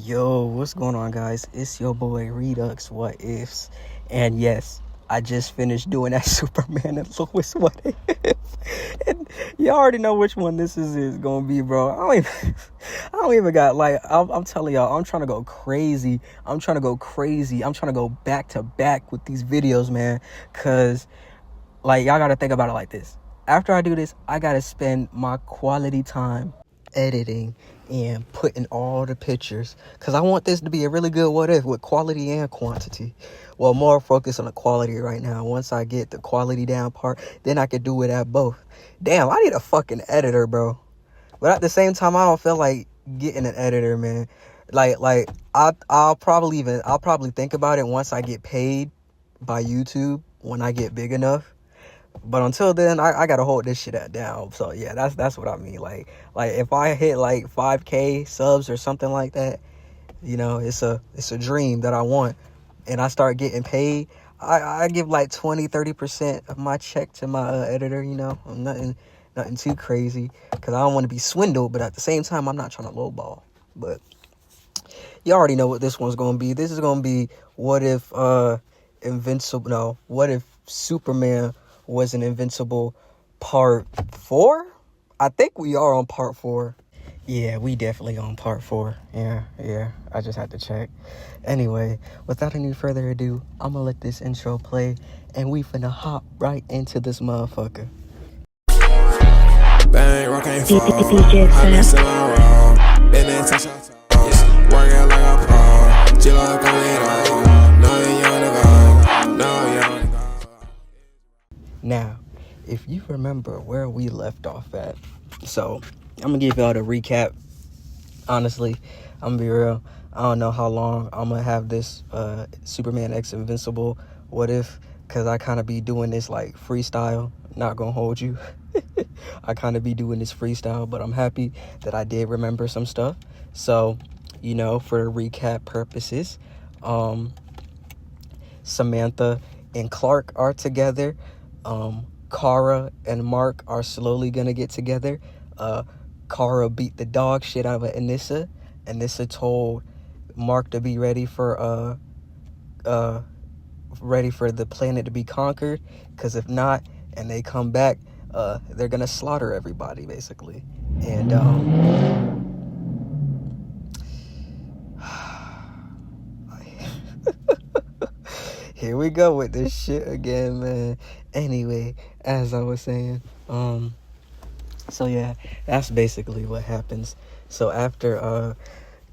Yo, what's going on, guys? It's your boy Redux What Ifs, and yes, I just finished doing that Superman and Lois What If, and you already know which one this is gonna be, bro. I don't even got I'm telling y'all, I'm trying to go crazy. I'm trying to go back to back with these videos, man, cause y'all gotta think about it like this. After I do this, I gotta spend my quality time editing and putting all the pictures, because I want this to be a really good what if with quality and quantity. Well, more focus on the quality right now. Once I get the quality down part, then I could do it at both. Damn, I need a fucking editor, bro. But at the same time, I don't feel like getting an editor, man. I'll probably think about it once I get paid by YouTube, when I get big enough. But until then, I gotta hold this shit down. So yeah, that's what I mean. Like if I hit like 5K subs or something like that, it's a dream that I want, and I start getting paid. I give like 20-30% of my check to my editor. Nothing too crazy, because I don't want to be swindled. But at the same time, I'm not trying to lowball. But you already know what this one's gonna be. This is gonna be what if Invincible? No, what if Superman was an Invincible part 4? I think we are on part 4. Yeah, we definitely on part 4. Yeah, I just had to check. Anyway, without any further ado, I'm gonna let this intro play, and we finna hop right into this motherfucker. Bang, rock ain't fall. I been still on roll. Been in touch your toes. Working like a pro. Chill like a little. No, you on the go. No, you on the go. Now, if you remember where we left off at, so I'm gonna give y'all the recap. Honestly, I'm gonna be real. I don't know how long I'm gonna have this Superman X Invincible what if, because I kind of be doing this like freestyle. Not gonna hold you. I kind of be doing this freestyle, but I'm happy that I did remember some stuff. So, for recap purposes, Samantha and Clark are together. Kara and Mark are slowly gonna get together. Kara beat the dog shit out of Anissa. Anissa told Mark to be ready for the planet to be conquered, because if not, and they come back, they're gonna slaughter everybody basically. And here we go with this shit again, man. Anyway, as I was saying, so yeah, that's basically what happens. So after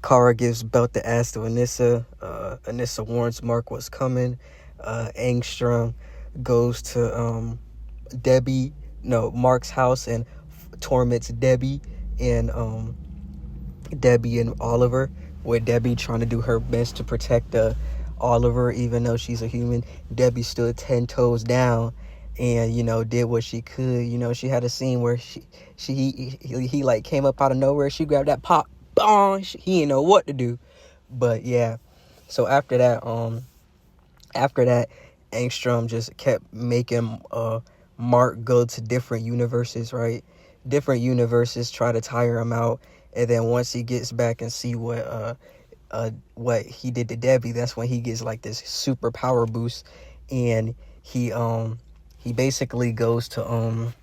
Kara gives belt the ass to Anissa, Anissa warns Mark what's coming. Angstrom goes to Mark's house, and torments Debbie and Oliver, with Debbie trying to do her best to protect Oliver, even though she's a human. Debbie stood 10 toes down and did what she could. She had a scene where he like came up out of nowhere. She grabbed that pop bong. He didn't know what to do. But yeah, so after that Angstrom just kept making Mark go to different universes, right? Different universes, try to tire him out. And then once he gets back and see what he did to Debbie, that's when he gets like this super power boost. And he basically goes to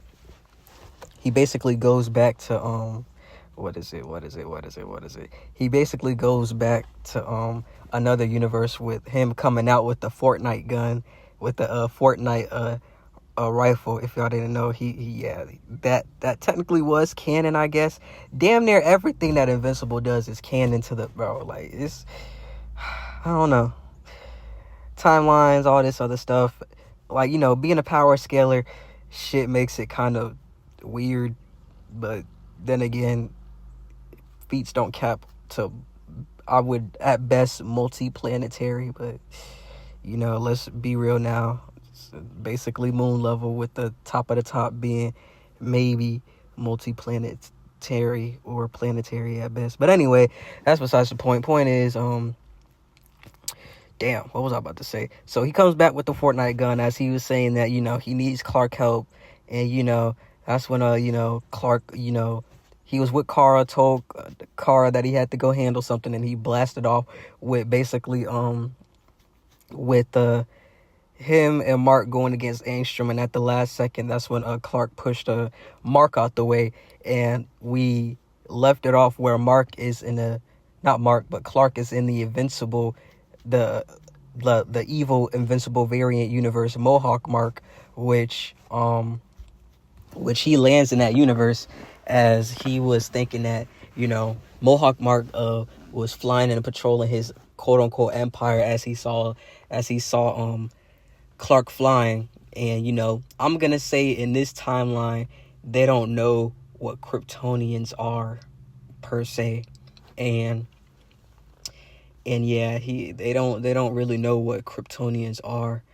he basically goes back to he basically goes back to another universe, with him coming out with the Fortnite gun, with the Fortnite rifle. If y'all didn't know, that technically was canon, I guess. Damn near everything that Invincible does is canon to the it's, I don't know, timelines, all this other stuff. Being a power scaler, shit makes it kind of weird, but then again, feats don't cap to, I would at best, multi-planetary. But let's be real now, it's basically moon level, with the top of the top being maybe multi-planetary or planetary at best. But anyway, that's besides the point. Point is, damn, what was I about to say? So he comes back with the Fortnite gun, as he was saying that, he needs Clark help. And, that's when, Clark, he was with Kara, told Kara that he had to go handle something, and he blasted off with basically with him and Mark going against Angstrom, and at the last second, that's when Clark pushed Mark out the way, and we left it off where Clark is in the Invincible, the evil Invincible variant universe, Mohawk Mark, which he lands in that universe as he was thinking that, Mohawk Mark was flying and patrolling his quote unquote empire as he saw Clark flying. And I'm gonna say in this timeline they don't know what Kryptonians are per se, and yeah, they don't really know what Kryptonians are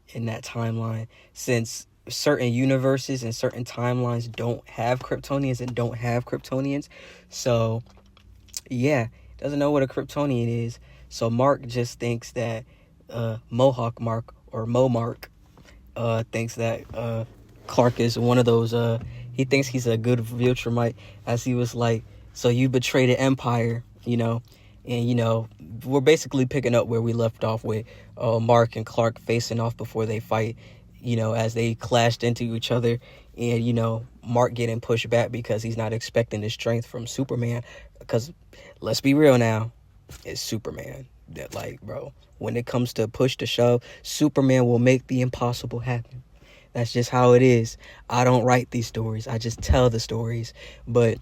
in that timeline, since certain universes and certain timelines don't have Kryptonians and don't have Kryptonians. So yeah, doesn't know what a Kryptonian is. So Mark just thinks that Mohawk Mark or Mo Mark thinks that Clark is one of those. He thinks he's a good Viltrumite, as he was like, so you betrayed the Empire, and we're basically picking up where we left off with Mark and Clark facing off before they fight, as they clashed into each other, and Mark getting pushed back because he's not expecting the strength from Superman, because let's be real now, it's Superman. That, like, bro, when it comes to push to shove, Superman will make the impossible happen. That's just how it is. I don't write these stories, I just tell the stories. But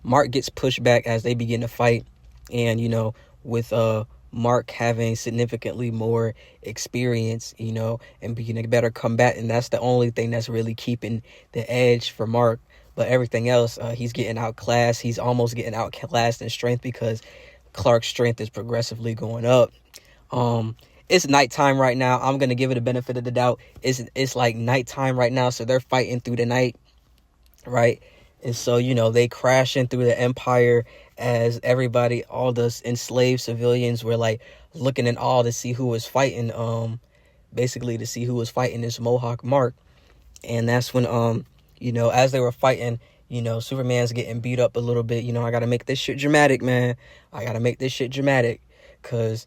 Mark gets pushed back as they begin to fight, and with Mark having significantly more experience, and being a better combatant, that's the only thing that's really keeping the edge for Mark. But everything else, he's getting outclassed. He's almost getting outclassed in strength because Clark's strength is progressively going up. It's nighttime right now. I'm gonna give it a benefit of the doubt. It's like nighttime right now, so they're fighting through the night, right? And so they crashing through the Empire as everybody, all the enslaved civilians, were like looking in awe to see who was fighting. Basically to see who was fighting this Mohawk Mark. And that's when as they were fighting, Superman's getting beat up a little bit. I gotta make this shit dramatic, man. I gotta make this shit dramatic, cause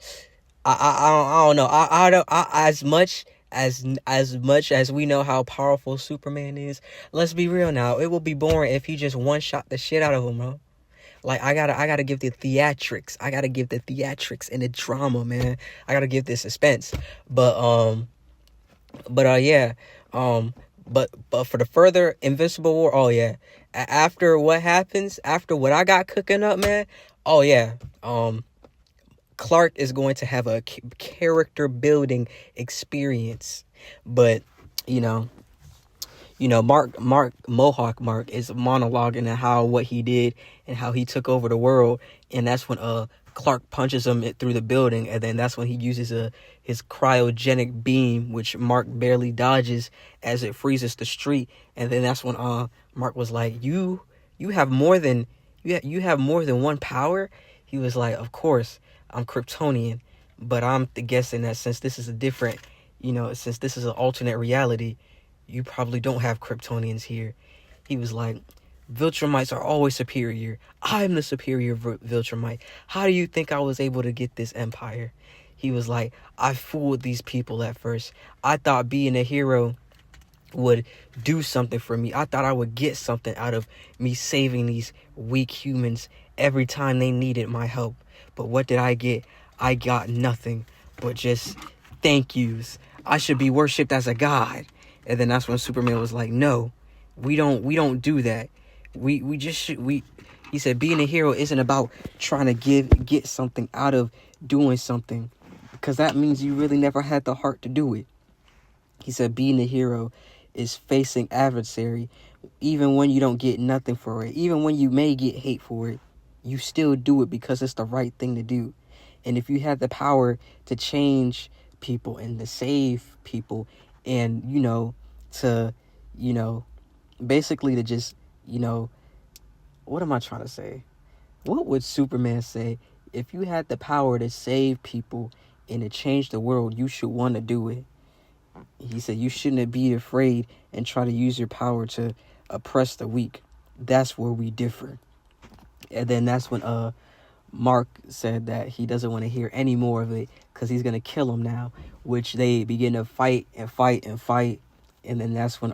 I don't know. I don't. As much as we know how powerful Superman is, let's be real now. It will be boring if he just one shot the shit out of him, bro. Like, I gotta give the theatrics. I gotta give the theatrics and the drama, man. I gotta give the suspense. But for the further Invincible War, oh yeah. After what happens, after what I got cooking up, man, oh yeah. Clark is going to have a character building experience. But Mohawk Mark is monologuing at what he did and how he took over the world, and that's when Clark punches him through the building, and then that's when he uses his cryogenic beam, which Mark barely dodges as it freezes the street, and then that's when Mark was like, you have more than one power. He was like, of course, I'm Kryptonian, but I'm guessing that since this is a different, since this is an alternate reality, you probably don't have Kryptonians here. He was like, Viltrumites are always superior. I'm the superior Viltrumite. How do you think I was able to get this empire? He was like, I fooled these people at first. I thought being a hero would do something for me. I thought I would get something out of me saving these weak humans every time they needed my help. But what did I get? I got nothing but just thank yous. I should be worshipped as a god. And then that's when Superman was like, no, we don't do that. He said being a hero isn't about trying to get something out of doing something, because that means you really never had the heart to do it. He said being a hero is facing adversary even when you don't get nothing for it. Even when you may get hate for it, you still do it because it's the right thing to do. And if you have the power to change people and to save people and, to, basically to just, what am I trying to say? What would Superman say? If you had the power to save people and to change the world, you should want to do it. He said you shouldn't be afraid and try to use your power to oppress the weak. that's where we differ. And then that's when Mark said that he doesn't want to hear any more of it because he's gonna kill him now, which they begin to fight and fight and fight. And then that's when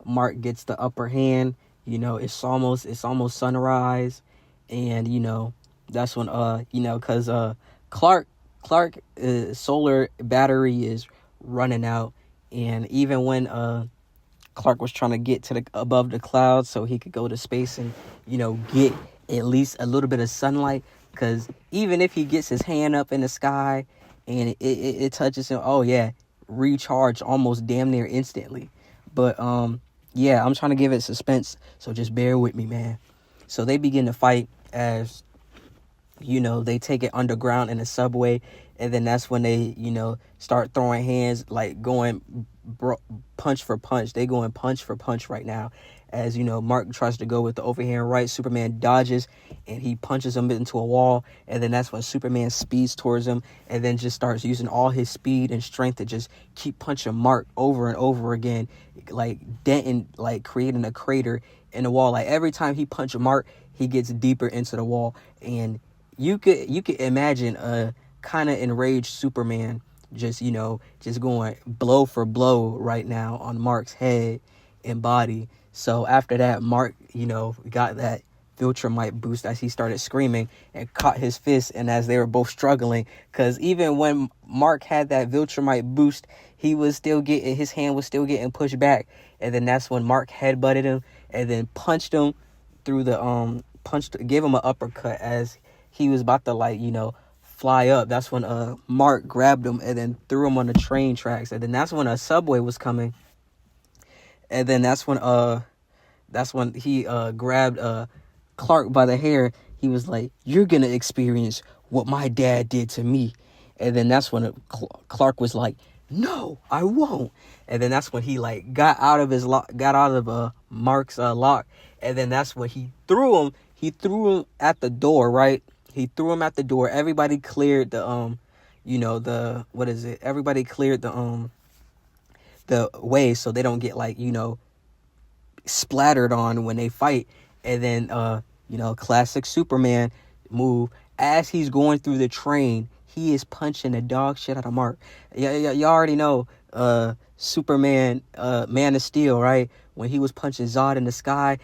Mark gets the upper hand. It's almost sunrise, and that's when because Clark solar battery is running out, and even when Clark was trying to get to above the clouds so he could go to space and get at least a little bit of sunlight, because even if he gets his hand up in the sky and it touches him, oh yeah, recharge almost damn near instantly. But yeah, I'm trying to give it suspense, so just bear with me, man. So they begin to fight as they take it underground in the subway, and then that's when they start throwing hands, like going punch for punch. They going punch for punch right now, as Mark tries to go with the overhand right. Superman dodges and he punches him into a wall, and then that's when Superman speeds towards him and then just starts using all his speed and strength to just keep punching Mark over and over again, like denting, like creating a crater in the wall. Like every time he punches Mark, he gets deeper into the wall, and you could imagine a kind of enraged Superman just going blow for blow right now on Mark's head and body. So after that, Mark got that Viltrumite boost as he started screaming and caught his fist, and as they were both struggling, because even when Mark had that Viltrumite boost, his hand was still getting pushed back, and then that's when Mark headbutted him and then punched him through the gave him an uppercut as he was about to fly up. That's when Mark grabbed him and then threw him on the train tracks, and then that's when a subway was coming, and then that's when he grabbed Clark by the hair. He was like, "You're gonna experience what my dad did to me," and then that's when Clark was like, "No, I won't." And then that's when he got out of Mark's lock, and then that's when he threw him at the door, right? He threw him at the door. Everybody cleared the everybody cleared the way so they don't get splattered on when they fight. And then classic Superman move, as he's going through the train, he is punching the dog shit out of Mark. Y'all already know Superman, Man of Steel, right? When he was punching Zod in the sky,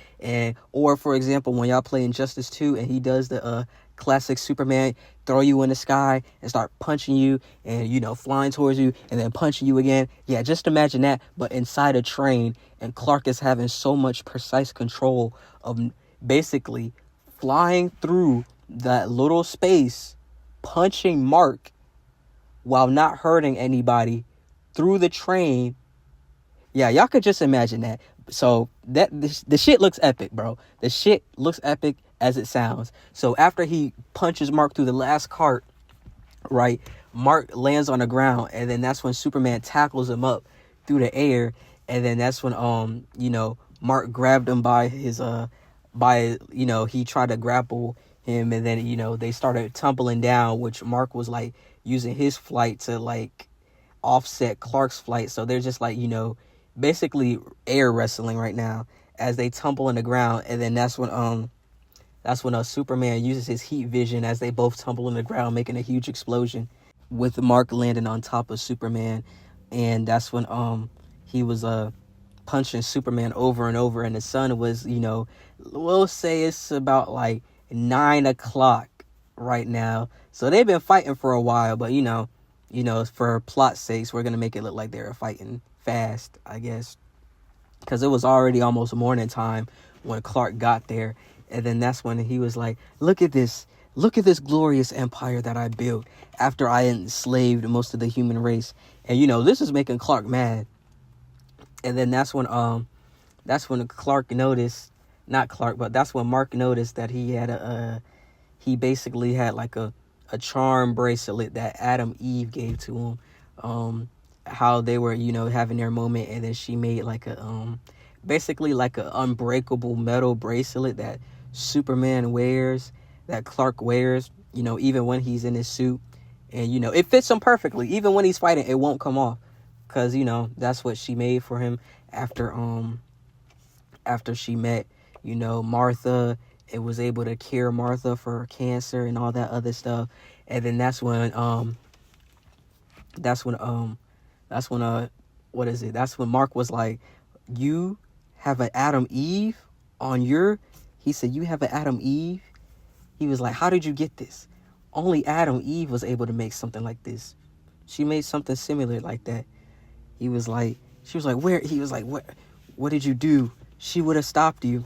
or for example, when y'all play Injustice 2 and he does the classic Superman throw you in the sky and start punching you and flying towards you and then punching you again. Yeah, just imagine that, but inside a train, and Clark is having so much precise control of basically flying through that little space, punching Mark while not hurting anybody through the train. Yeah, y'all could just imagine that. So the shit looks epic, bro. The shit looks epic as it sounds. So after he punches Mark through the last cart, right, Mark lands on the ground, and then that's when Superman tackles him up through the air, and then that's when Mark grabbed him by his he tried to grapple him, and then they started tumbling down, which Mark was using his flight to offset Clark's flight. So they're just basically air wrestling right now as they tumble in the ground, and then that's when Superman uses his heat vision as they both tumble in the ground, making a huge explosion, with Mark landing on top of Superman. And that's when he was punching Superman over and over, and the sun was we'll say it's about 9 o'clock right now. So they've been fighting for a while, but for plot sakes, we're gonna make it look like they were fighting fast, I guess, because it was already almost morning time when Clark got there. And then that's when he was like, look at this glorious empire that I built after I enslaved most of the human race. And this is making Clark mad. And then that's when Clark noticed, not Clark, but that's when Mark noticed that he had he basically had a charm bracelet that Adam Eve gave to him. How they were having their moment, and then she made basically a unbreakable metal bracelet that Superman wears, that Clark wears, even when he's in his suit, and it fits him perfectly. Even when he's fighting, it won't come off, because that's what she made for him after after she met, Martha, it was able to cure Martha for her cancer and all that other stuff. And then that's when that's when that's when what is it? That's when Mark was like, "You have an Adam Eve on your," he said, "You have an Adam Eve." He was like, "How did you get this?" Only Adam Eve was able to make something like this. She made something similar like that. She was like, "Where?" He was like, what did you do? She would have stopped you."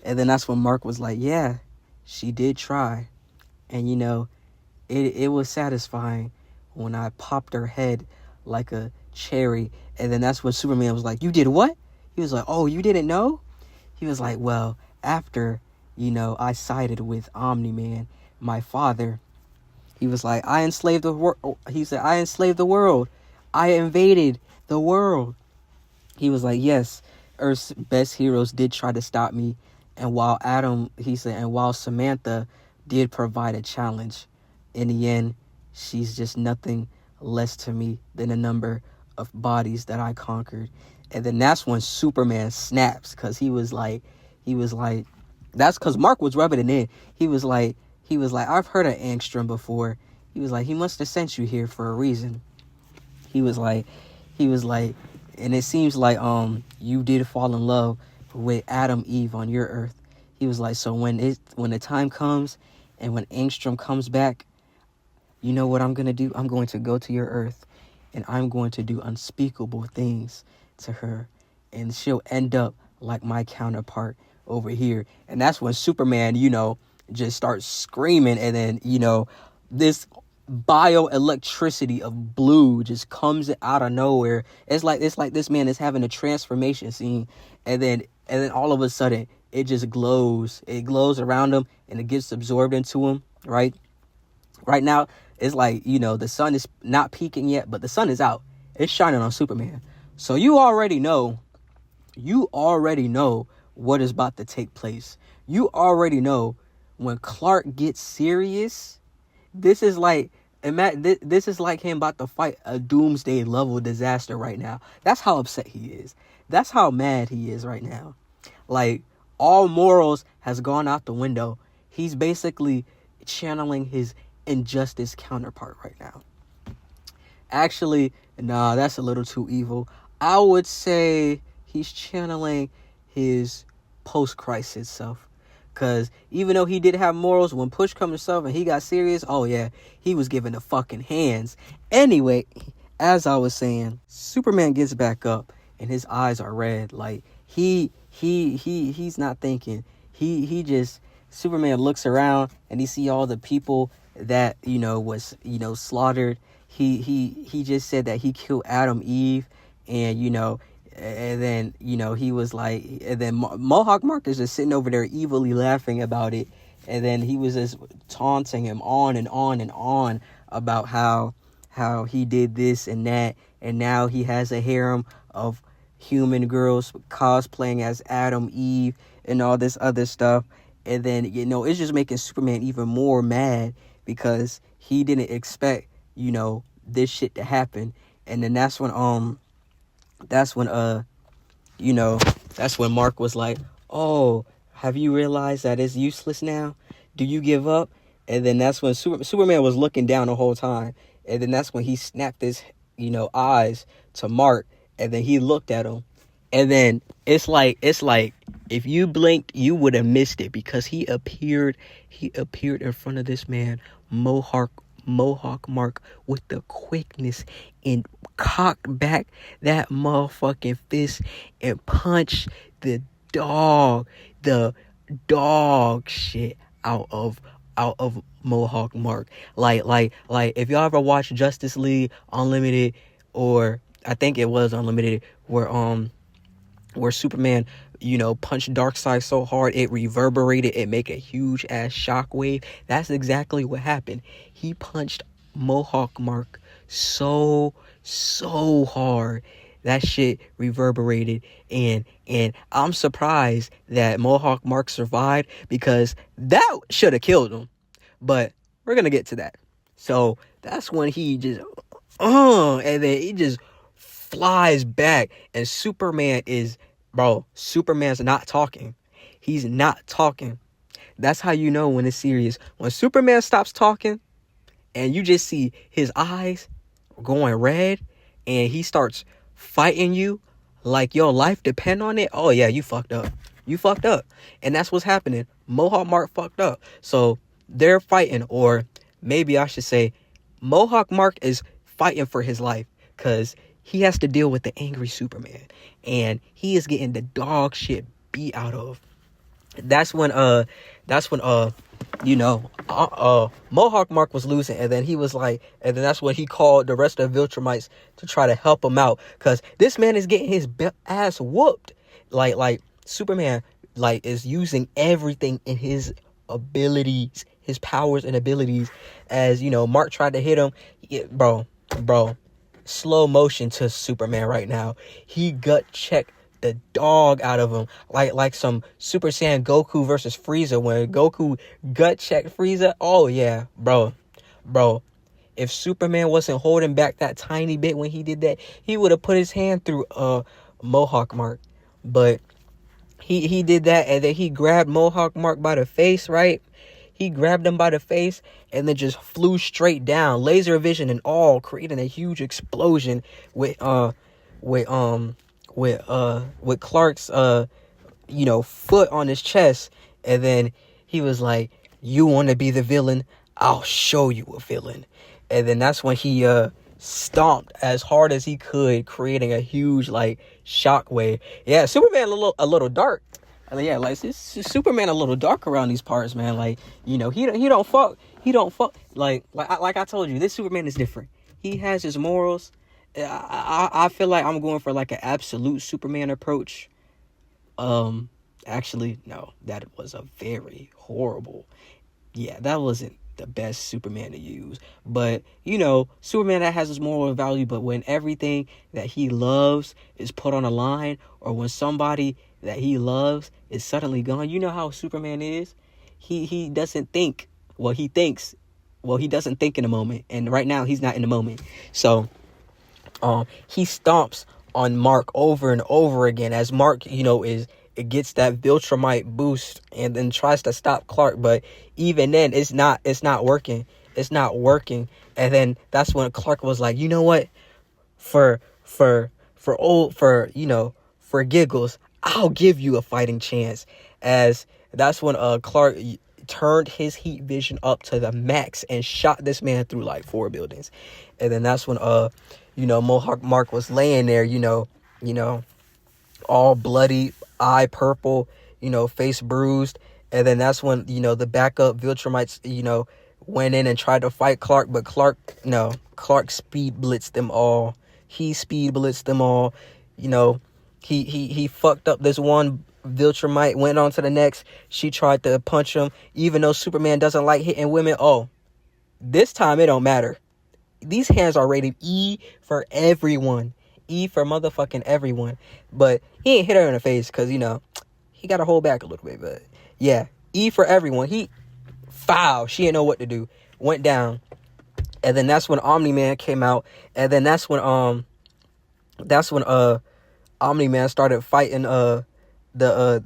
And then that's when Mark was like, "Yeah, she did try." And it was satisfying when I popped her head like a cherry. And then that's when Superman was like, "You did what?" He was like, "Oh, you didn't know?" He was like, "Well, after, I sided with Omni-Man, my father," he was like, "I enslaved the world." He said, "I enslaved the world. I invaded the world." He was like, "Yes, Earth's best heroes did try to stop me. And while Samantha did provide a challenge, in the end, she's just nothing less to me than a number of bodies that I conquered." And then that's when Superman snaps, because he was like, that's because Mark was rubbing it in. He was like, "I've heard of Angstrom before." He was like, "He must have sent you here for a reason." He was like, "And it seems like you did fall in love with Adam Eve on your Earth." He was like, "So when the time comes and when Angstrom comes back, you know what I'm going to do? I'm going to go to your Earth and I'm going to do unspeakable things to her. And she'll end up like my counterpart over here." And that's when Superman, just starts screaming. And then, this bioelectricity of blue just comes out of nowhere. It's like this man is having a transformation scene. And then all of a sudden it just glows. It glows around him and it gets absorbed into him, right? Right now, it's like, the sun is not peaking yet, but the sun is out. It's shining on Superman. So you already know what is about to take place. You already know when Clark gets serious, this is like him about to fight a doomsday level disaster right now. That's how upset he is. That's how mad he is right now. Like, all morals has gone out the window. He's basically channeling his injustice counterpart right now. Actually, nah, that's a little too evil. I would say he's channeling his post-crisis self. Because even though he did have morals, when push comes to shove and he got serious, oh yeah, he was giving the fucking hands. Anyway, as I was saying, Superman gets back up and his eyes are red. Like, he's not thinking. Superman looks around and he see all the people that, was, slaughtered. He just said that he killed Adam Eve, and, and then, he was like, and then Mohawk Mark is just sitting over there evilly laughing about it. And then he was just taunting him on and on and on about how he did this and that. And now he has a harem of human girls cosplaying as Adam Eve and all this other stuff. And then, it's just making Superman even more mad because he didn't expect, this shit to happen. And then that's when Mark was like, "Oh, have you realized that it's useless now? Do you give up?" And then that's when Superman was looking down the whole time. And then that's when he snapped his, eyes to Mark. And then he looked at him. And then it's like if you blinked, you would have missed it, because he appeared in front of this man, Mohawk Mark, with the quickness, and cocked back that motherfucking fist and punched the dog shit out of Mohawk Mark. Like if y'all ever watched Justice League Unlimited, or I think it was Unlimited, where Superman, punched Darkseid so hard it reverberated, it make a huge ass shockwave. That's exactly what happened. He punched Mohawk Mark so hard that shit reverberated, and I'm surprised that Mohawk Mark survived, because that should have killed him. But we're gonna get to that. So that's when he just and then he just flies back, and Superman is Bro, Superman's not talking. He's not talking. That's how you know when it's serious. When Superman stops talking and you just see his eyes going red and he starts fighting you like your life depend on it. Oh yeah, you fucked up. You fucked up. And that's what's happening. Mohawk Mark fucked up. So they're fighting, or maybe I should say Mohawk Mark is fighting for his life because he has to deal with the angry Superman and he is getting the dog shit beat out of. That's when Mohawk Mark was losing, and then he was like, and then that's when he called the rest of the Viltrumites to try to help him out, because this man is getting his ass whooped. Like Superman is using everything in his abilities, his powers and abilities. As Mark tried to hit him. Bro, slow motion to Superman right now. He gut checked the dog out of him, like some Super Saiyan Goku versus Frieza, when Goku gut checked Frieza. Oh yeah, bro, if Superman wasn't holding back that tiny bit when he did that, he would have put his hand through Mohawk Mark. But he did that, and then he grabbed Mohawk Mark by the face, right? He grabbed him by the face and then just flew straight down, laser vision and all, creating a huge explosion with Clark's foot on his chest. And then he was like, you want to be the villain? I'll show you a villain. And then that's when he stomped as hard as he could, creating a huge shockwave. Yeah, Superman a little dark. Yeah, it's Superman a little dark around these parts, man. He don't fuck like I told you, this Superman is different. He has his morals. I feel like I'm going for an absolute Superman approach. Actually, no, that was a very horrible. Yeah, that wasn't the best Superman to use. But Superman that has his moral value. But when everything that he loves is put on a line, or when somebody that he loves is suddenly gone, you know how Superman is. He doesn't think. Well, he thinks. Well, he doesn't think in a moment, and right now he's not in the moment. So he stomps on Mark over and over again as Mark, it gets that Viltrumite boost and then tries to stop Clark, but even then it's not working. It's not working. And then that's when Clark was like, you know what? For giggles, I'll give you a fighting chance. As that's when Clark turned his heat vision up to the max and shot this man through 4 buildings. And then that's when Mohawk Mark was laying there, all bloody, eye purple, face bruised. And then that's when the backup Viltrumites went in and tried to fight Clark, but Clark speed blitzed them all. He speed blitzed them all. He fucked up this one Viltrumite, went on to the next. She tried to punch him, even though Superman doesn't like hitting women. Oh, this time it don't matter. These hands are rated E for everyone. E for motherfucking everyone. But he ain't hit her in the face because, he got to hold back a little bit. But yeah, E for everyone. He foul. She didn't know what to do. Went down. And then that's when Omni-Man came out. And then that's when Omni-Man started fighting the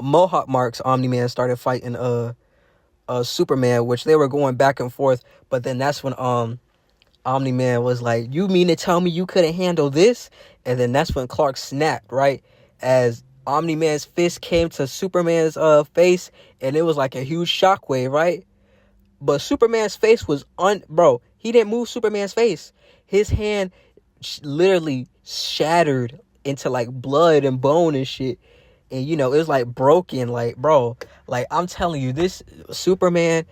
Mohawk Mark's Omni-Man started fighting Superman, which they were going back and forth. But then that's when Omni-Man was like, you mean to tell me you couldn't handle this? And then that's when Clark snapped, right? As Omni-Man's fist came to Superman's face, and it was like a huge shockwave, right? But Superman's face was he didn't move Superman's face. His hand literally shattered into blood and bone and shit. And it was broken, I'm telling you, this Superman,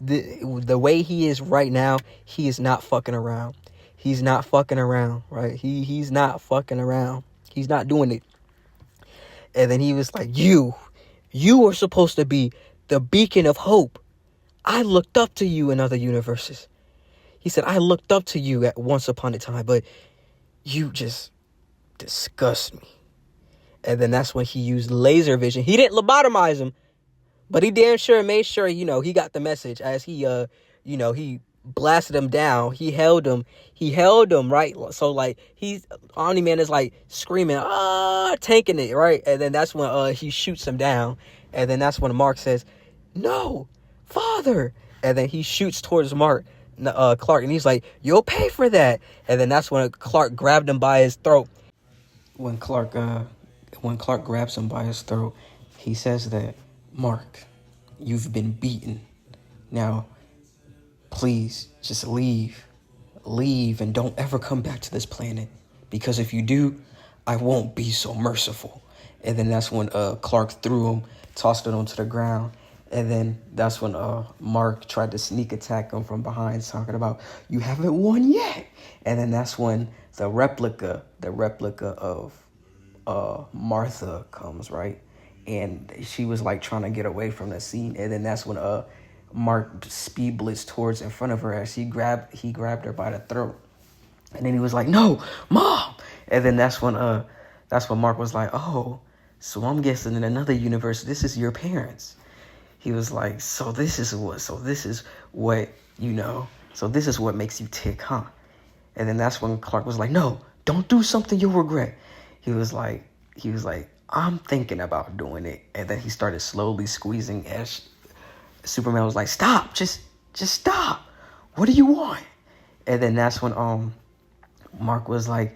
the way he is right now, he is not fucking around. He's not fucking around, right? He's not fucking around. He's not doing it. And then he was like, you were supposed to be the beacon of hope. I looked up to you in other universes. He said, I looked up to you at once upon a time, but you just disgust me. And then that's when he used laser vision. He didn't lobotomize him, but he damn sure made sure, he got the message as he blasted him down. He held him, right? So like Omni-Man is like screaming, tanking it, right? And then that's when he shoots him down. And then that's when Mark says, "No, father." And then he shoots towards Clark, and he's like, "You'll pay for that." And then that's when Clark grabbed him by his throat. When Clark grabs him by his throat, he says that, "Mark, you've been beaten. Now, please just leave, and don't ever come back to this planet, because if you do, I won't be so merciful." And then that's when Clark threw him, tossed it onto the ground. And then that's when Mark tried to sneak attack him from behind, talking about, "You haven't won yet." And then that's when the replica of Martha comes, right? And she was like trying to get away from the scene. And then that's when Mark speed blitzed towards in front of her as he grabbed her by the throat. And then he was like, "No, Mom!" And then that's when Mark was like, "Oh, so I'm guessing in another universe, this is your parents." He was like, so this is what makes you tick, huh? And then that's when Clark was like, "No, don't do something you'll regret." He was like, "I'm thinking about doing it." And then he started slowly squeezing as Superman was like, "Stop, just stop. What do you want?" And then that's when Mark was like,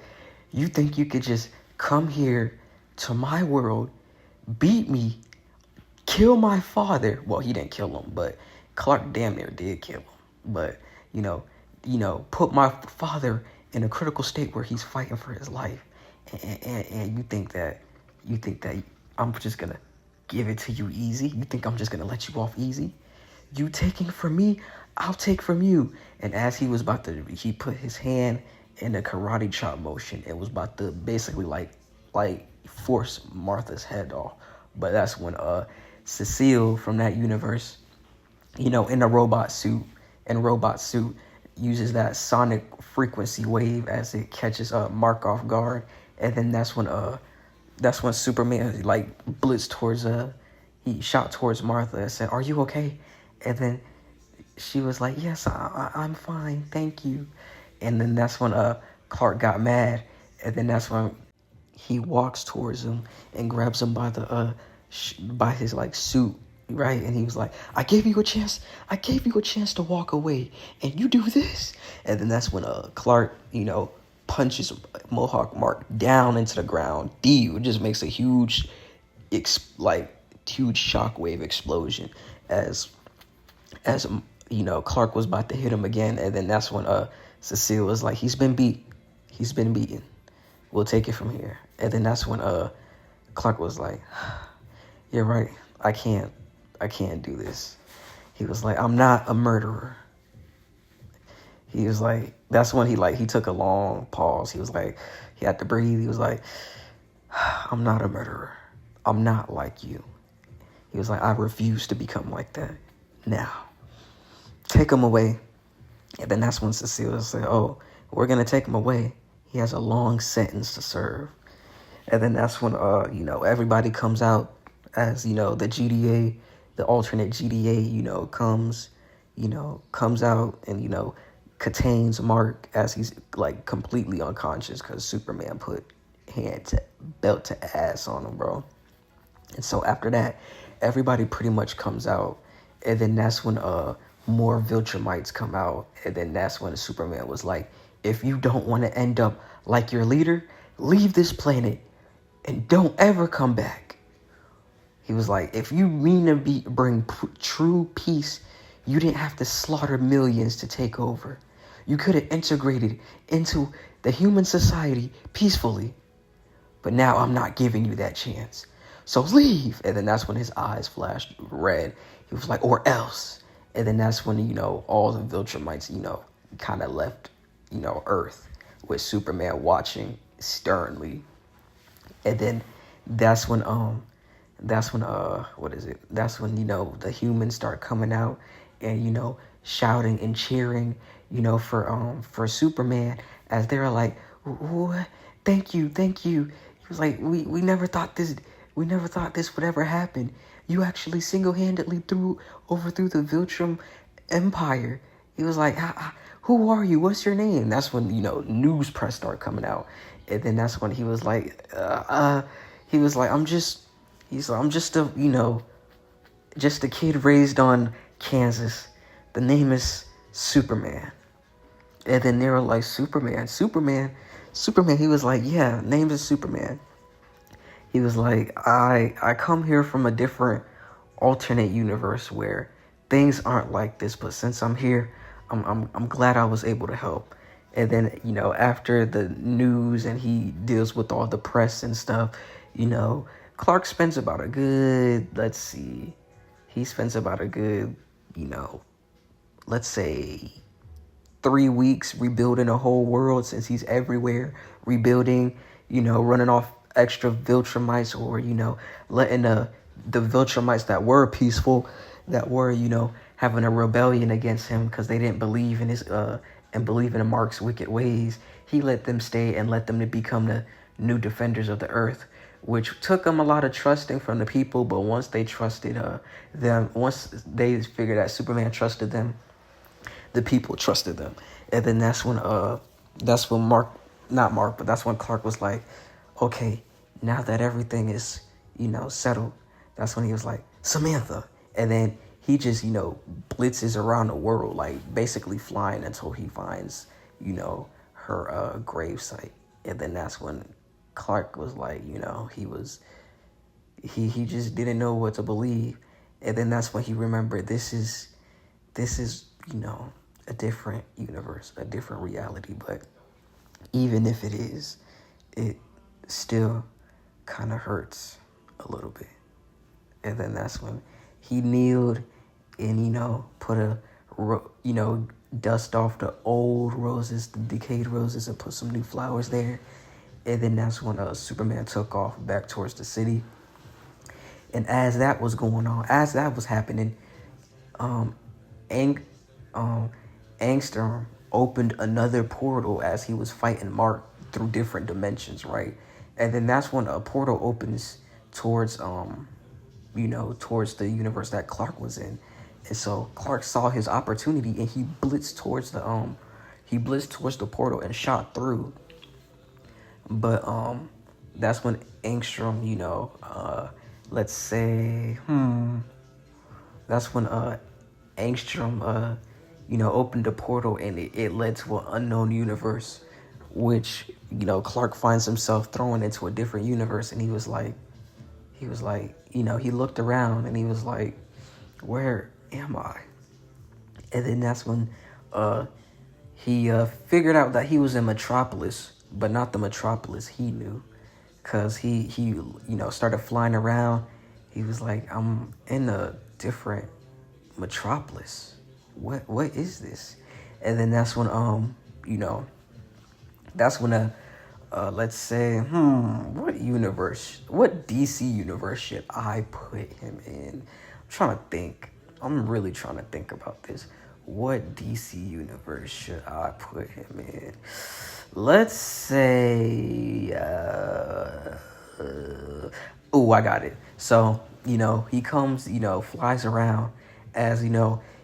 "You think you could just come here to my world, beat me, kill my father?" Well, he didn't kill him, but Clark damn near did kill him. But, put my father in a critical state where he's fighting for his life. And you think that I'm just going to give it to you easy? You think I'm just going to let you off easy? You taking from me, I'll take from you. And as he put his hand in a karate chop motion and was about to basically like force Martha's head off. But that's when Cecile from that universe, in a robot suit, uses that sonic frequency wave as it catches Mark off guard. And then that's when Superman like blitzed towards he shot towards Martha and said, "Are you okay?" And then she was like, "Yes, I'm fine, thank you." And then that's when Clark got mad. And then that's when he walks towards him and grabs him by by his like suit, right? And he was like, I gave you a chance to walk away, and you do this." And then that's when Clark, punches Mohawk Mark down into the ground. It just makes a huge shockwave explosion as Clark was about to hit him again. And then that's when Cecile was like, he's been beaten. We'll take it from here. And then that's when Clark was like, "You're right. I can't do this." He was like, "I'm not a murderer." He was like, that's when he took a long pause. He was like, he had to breathe. He was like, "I'm not a murderer. I'm not like you." He was like, "I refuse to become like that. Now, take him away." And then that's when Cecilia said, "Oh, we're going to take him away. He has a long sentence to serve." And then that's when, everybody comes out as, the GDA, the alternate GDA, comes out and, contains Mark as he's like completely unconscious because Superman put belt to ass on him, bro. And so after that, everybody pretty much comes out. And then that's when more Viltrumites come out. And then that's when Superman was like, "If you don't want to end up like your leader, leave this planet and don't ever come back." He was like, "If you mean to bring true peace, you didn't have to slaughter millions to take over. You could have integrated into the human society peacefully. But now I'm not giving you that chance. So leave." And then that's when his eyes flashed red. He was like, "Or else." And then that's when, all the Viltrumites, kind of left, Earth with Superman watching sternly. And then that's when That's when the humans start coming out and shouting and cheering for Superman as they're like, thank you." He was like, we never thought this would ever happen. You actually single-handedly overthrew the Viltrum Empire, He was like, who are you? What's your name? That's when, news press started coming out. And then that's when he was like, I'm just a, just a kid raised on Kansas. The name is Superman. And then they were like, Superman. He was like, yeah, name is Superman. He was like, I come here from a different alternate universe where things aren't like this, but since I'm here, I'm glad I was able to help. And then, after the news and he deals with all the press and stuff, Clark spends about a good, he spends about a good, let's say 3 weeks rebuilding a whole world, since he's everywhere, rebuilding, running off extra Viltrumites, or, letting the Viltrumites that were peaceful, that were, having a rebellion against him because they didn't believe in his, and believe in Mark's wicked ways. He let them stay and let them to become the new defenders of the earth, which took them a lot of trusting from the people. But once they trusted them, once they figured that Superman trusted them, the people trusted them. And then that's when that's when Clark was like, okay, now that everything is, settled, that's when he was like, Samantha. And then he just, blitzes around the world, like basically flying until he finds, her grave site. And then that's when Clark was like, he just didn't know what to believe. And then that's when he remembered this is, a different universe, a different reality. But even if it is, it still kind of hurts a little bit. And then that's when he kneeled and, put dust off the old roses, the decayed roses, and put some new flowers there. And then that's when Superman took off back towards the city. And as that was going on, as that was happening, Angstrom opened another portal as he was fighting Mark through different dimensions, right? And then that's when a portal opens towards towards the universe that Clark was in. And so Clark saw his opportunity and he blitzed towards the portal and shot through. But that's when Angstrom, that's when Angstrom opened the portal, and it led to an unknown universe, which, Clark finds himself thrown into a different universe. And he was like, he looked around and he was like, where am I? And then that's when he figured out that he was in Metropolis, but not the Metropolis he knew, because he started flying around. He was like, I'm in a different Metropolis. What is this? And then that's when let's say, what DC universe should I put him in? I'm really trying to think about this. What DC universe should I put him in? Let's say, I got it. So, he comes, flies around as,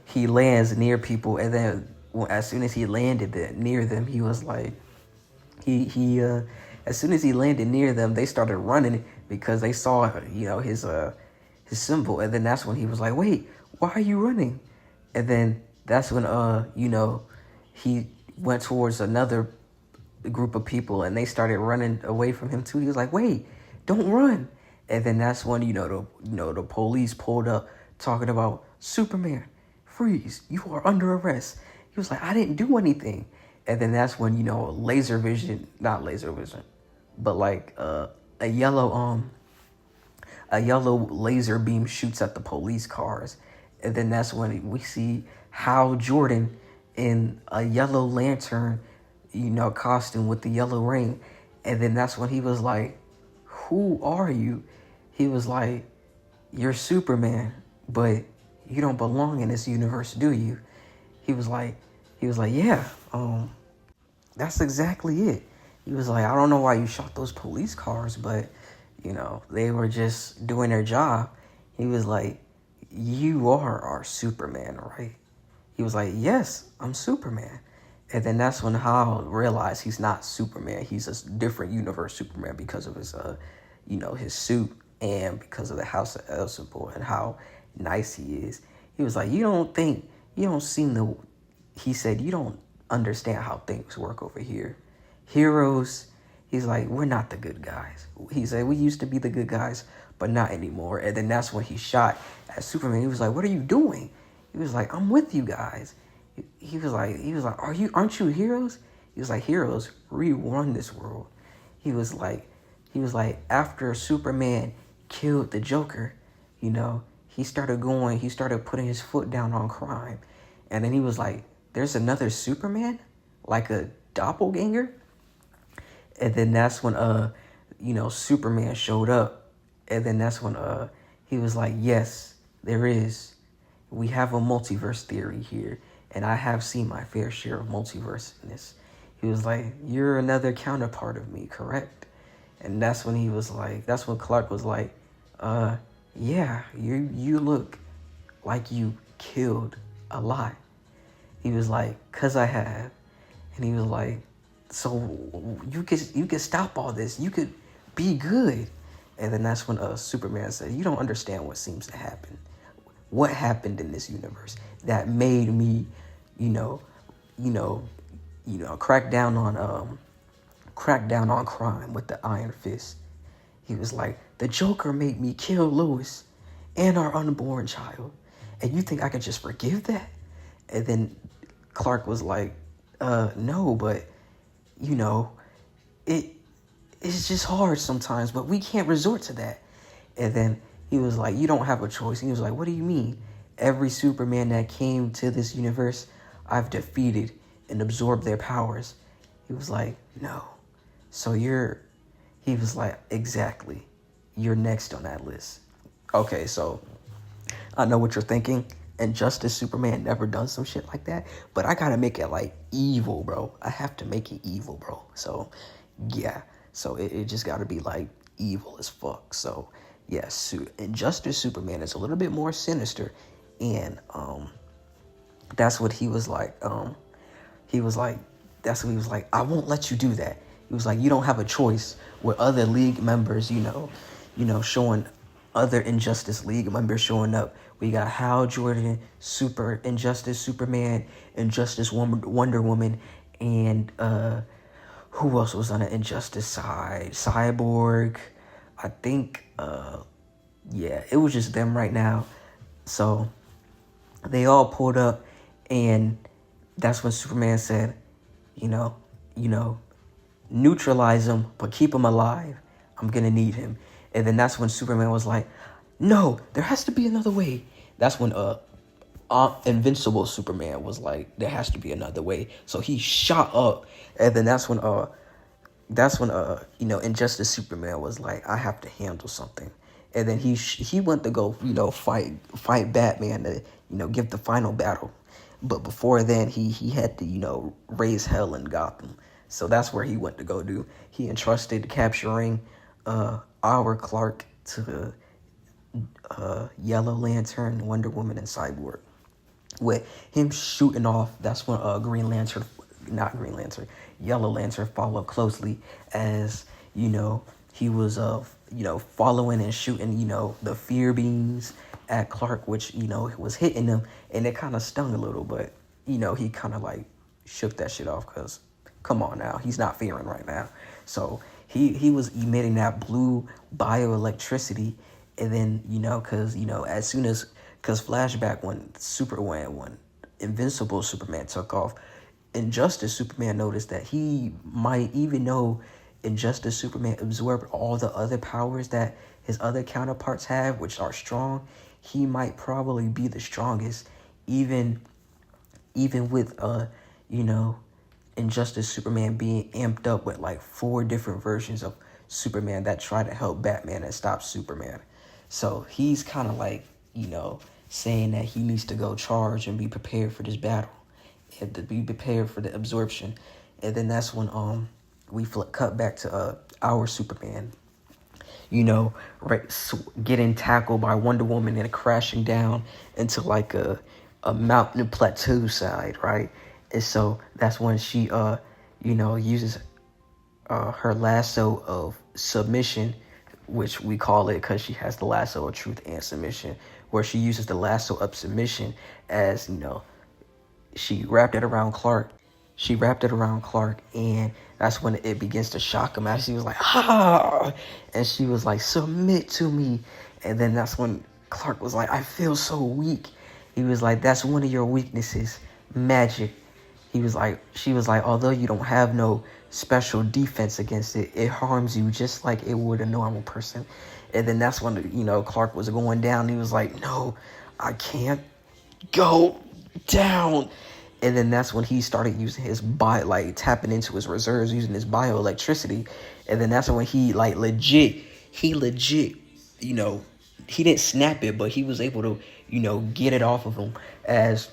he lands near people. And then as soon as he landed near them, he was like, as soon as he landed near them, they started running because they saw, his symbol. And then that's when he was like, wait, why are you running? And then that's when, he went towards another group of people and they started running away from him too. He was like, wait, don't run. And then that's when, the police pulled up talking about, Superman, freeze, you are under arrest. He was like, I didn't do anything. And then that's when, not laser vision, but like a yellow laser beam shoots at the police cars. And then that's when we see Hal Jordan in a yellow lantern, costume with the yellow ring. And then that's when he was like, who are you? He was like, you're Superman, but you don't belong in this universe, do you? He was like, yeah, that's exactly it. He was like, I don't know why you shot those police cars, but, they were just doing their job. He was like, you are our Superman, right? He was like, yes, I'm Superman. And then that's when Hal realized he's not Superman. He's a different universe Superman because of his, his suit and because of the House of Elsevier and how nice he is. He was like, you don't seem to, he said, you don't understand how things work over here. Heroes, he's like, we're not the good guys. He said, we used to be the good guys, but not anymore. And then that's when he shot at Superman. He was like, what are you doing? He was like, I'm with you guys. He was like, aren't you heroes? He was like, heroes rerun this world. He was like, after Superman killed the Joker, he started putting his foot down on crime. And then he was like, there's another Superman? Like a doppelganger? And then that's when, Superman showed up. And then that's when, he was like, yes, there is. We have a multiverse theory here. And I have seen my fair share of multiverseness. He was like, you're another counterpart of me, correct? And that's when Clark was like, yeah, you look like you killed a lot. He was like, 'cause I have. And he was like, so you could stop all this. You could be good. And then that's when Superman said, you don't understand what seems to happen. What happened in this universe that made me, crack down on crime with the Iron Fist. He was like, the Joker made me kill Lois and our unborn child. And you think I can just forgive that? And then Clark was like, no, but, it's just hard sometimes, but we can't resort to that. And then he was like, you don't have a choice. And he was like, what do you mean? Every Superman that came to this universe, I've defeated and absorbed their powers. He was like, no. So he was like, exactly. You're next on that list. Okay, so I know what you're thinking. Injustice Superman never done some shit like that. But I gotta make it like evil, bro. I have to make it evil, bro. So, yeah. So it just gotta be like evil as fuck. So, yes, Injustice Superman is a little bit more sinister. And that's what he was like. I won't let you do that. He was like, you don't have a choice with other league members, showing other Injustice League members showing up. We got Hal Jordan, Super Injustice Superman, Injustice Wonder Woman, and who else was on the Injustice side? Cyborg. I think, it was just them right now. So they all pulled up, and that's when Superman said, neutralize him, but keep him alive. I'm gonna need him. And then that's when Superman was like, no, there has to be another way. That's when Invincible Superman was like, there has to be another way. So he shot up, and then that's when Injustice Superman was like, I have to handle something. And then he went to go, fight Batman to, give the final battle. But before then, he had to, raise hell in Gotham. So that's where he went to go do. He entrusted capturing our Clark to Yellow Lantern, Wonder Woman, and Cyborg. With him shooting off, that's when Yellow Lantern followed closely as, he was, following and shooting, the fear beams at Clark, which, was hitting him, and it kind of stung a little, but, he kind of like shook that shit off because, come on now, he's not fearing right now. So he was emitting that blue bioelectricity, and then, because flashback when Invincible Superman took off, Injustice Superman noticed that he might, even though Injustice Superman absorbed all the other powers that his other counterparts have, which are strong, he might probably be the strongest, even with Injustice Superman being amped up with like 4 different versions of Superman that try to help Batman and stop Superman. So he's kind of like, saying that he needs to go charge and be prepared for this battle and to be prepared for the absorption. And then that's when we cut back to our Superman, getting tackled by Wonder Woman and crashing down into like a mountain plateau side, right? And so that's when she uses her lasso of submission, which we call it because she has the lasso of truth and submission, where she uses the lasso of submission as, she wrapped it around Clark. She wrapped it around Clark, and that's when it begins to shock him. As she was like, and she was like, submit to me. And then that's when Clark was like, I feel so weak. He was like, that's one of your weaknesses, magic. She was like, although you don't have no special defense against it, it harms you just like it would a normal person. And then that's when, Clark was going down. He was like, no, I can't go down. And then that's when he started using his tapping into his reserves, using his bioelectricity. And then that's when he legit, he didn't snap it, but he was able to, get it off of him. As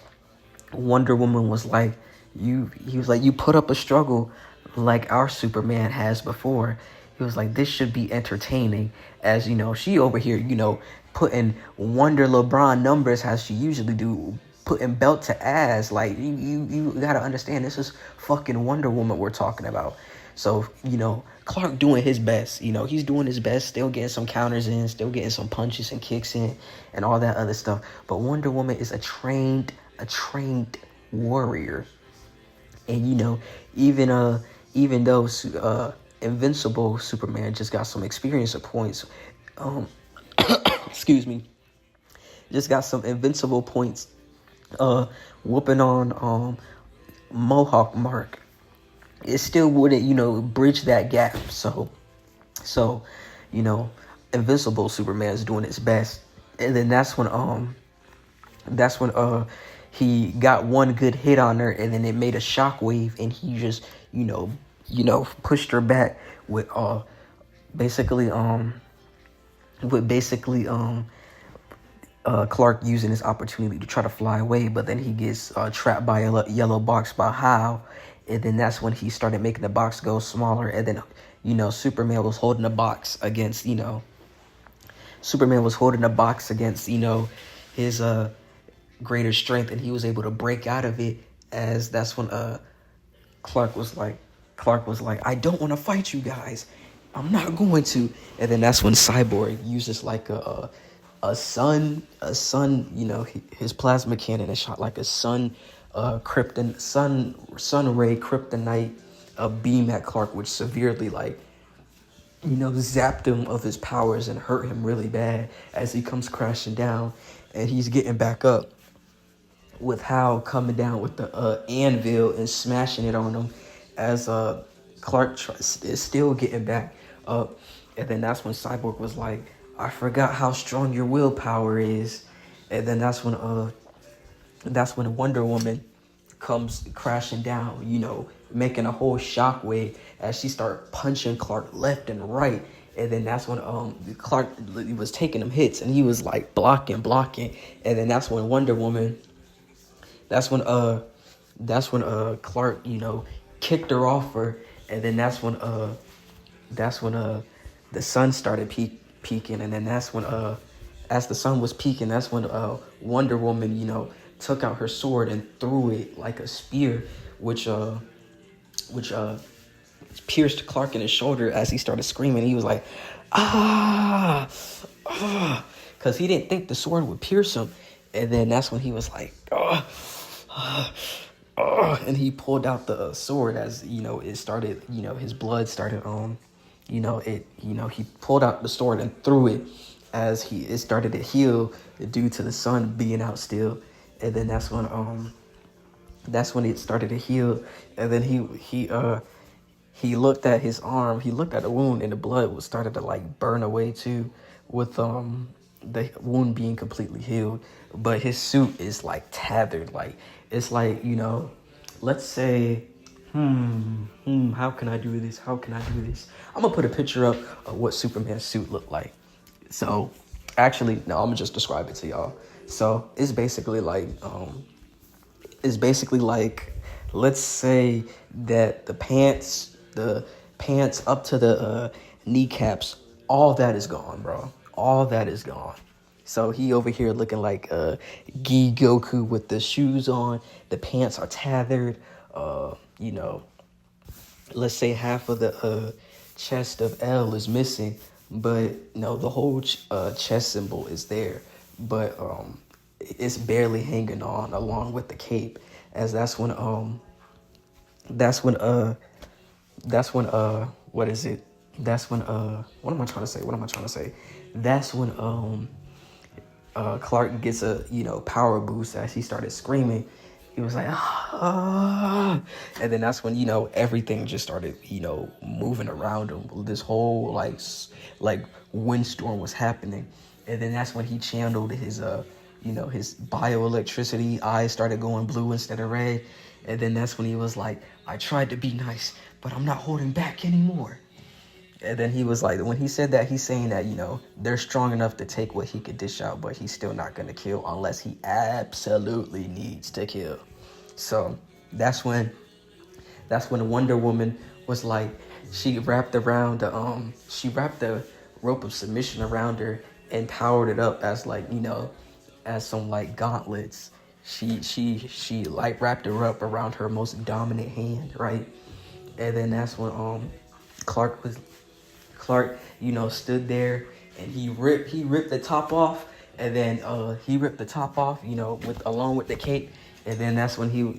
Wonder Woman was like, he was like, you put up a struggle like our Superman has before. He was like, this should be entertaining. As, she over here, putting Wonder LeBron numbers as she usually do, putting belt to ass. Like, you gotta understand, this is fucking Wonder Woman we're talking about. So, Clark doing his best. He's doing his best, still getting some counters in, still getting some punches and kicks in, and all that other stuff. But Wonder Woman is a trained warrior. And, even though Invincible Superman just got some experience points, excuse me, just got some Invincible points, whooping on Mohawk Mark, it still wouldn't, bridge that gap. So, Invincible Superman is doing his best. And then that's when he got one good hit on her, and then it made a shockwave, and he just, pushed her back with Clark using his opportunity to try to fly away, but then he gets trapped by a yellow box by How, and then that's when he started making the box go smaller, and then Superman was holding the box against his greater strength, and he was able to break out of it. As that's when Clark was like, I don't want to fight you guys, I'm not going to. And then that's when Cyborg uses like a sun, his plasma cannon is shot like a sun ray kryptonite beam at Clark, which severely zapped him of his powers and hurt him really bad as he comes crashing down. And he's getting back up with Hal coming down with the anvil and smashing it on him, as Clark is still getting back up. And then that's when Cyborg was like, I forgot how strong your willpower is. And then that's when Wonder Woman comes crashing down, making a whole shockwave as she started punching Clark left and right. And then that's when Clark was taking them hits, and he was like blocking. And then that's when Clark, kicked her off her. And then that's when the sun started peaking. And then that's when as the sun was peaking, that's when Wonder Woman, took out her sword and threw it like a spear, which pierced Clark in his shoulder as he started screaming. He was like, because he didn't think the sword would pierce him. And then that's when he was like, and he pulled out the sword as, it started, his blood started, he pulled out the sword and threw it as it started to heal due to the sun being out still. And then that's when it started to heal. And then he looked at his arm, he looked at the wound, and the blood was started to burn away too, with the wound being completely healed. But his suit is tethered, it's let's say, how can I do this? I'm gonna put a picture up of what Superman's suit looked like. So actually, no, I'm gonna just describe it to y'all. So it's basically let's say that the pants up to the kneecaps, all that is gone, bro. All that is gone. So he over here looking like Gi Goku with the shoes on. The pants are tethered. You know, let's say half of the chest of L is missing, but no, the whole chest symbol is there, but it's barely hanging on along with the cape, as that's when what is it? That's when what am I trying to say? What am I trying to say? That's when Clark gets a power boost as he started screaming. He was like, ah, and then that's when everything just started moving around him. This whole like windstorm was happening, and then that's when he channeled his his bioelectricity. Eyes started going blue instead of red, and then that's when he was like, I tried to be nice, but I'm not holding back anymore. And then he was like, when he said that, he's saying that, they're strong enough to take what he could dish out, but he's still not going to kill unless he absolutely needs to kill. So that's when Wonder Woman was like, she wrapped the rope of submission around her and powered it up as as some like gauntlets. She like wrapped her up around her most dominant hand, right? And then that's when Clark, stood there, and he ripped the top off, and then he ripped the top off, along with the cape, and then that's when he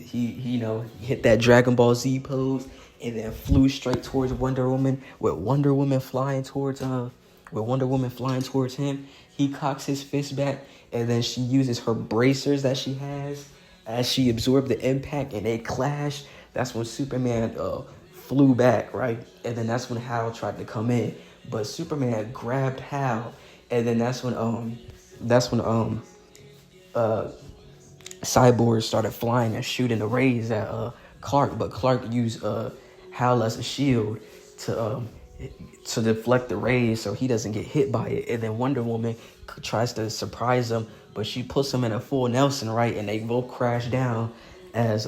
hit that Dragon Ball Z pose, and then flew straight towards Wonder Woman, with Wonder Woman flying towards him. He cocks his fist back, and then she uses her bracers that she has as she absorbed the impact, and they clash. That's when Superman flew back, right? And then that's when Hal tried to come in, but Superman grabbed Hal, and then that's when Cyborg started flying and shooting the rays at Clark, but Clark used Hal as a shield to deflect the rays so he doesn't get hit by it. And then Wonder Woman tries to surprise him, but she puts him in a full Nelson, right? And they both crash down as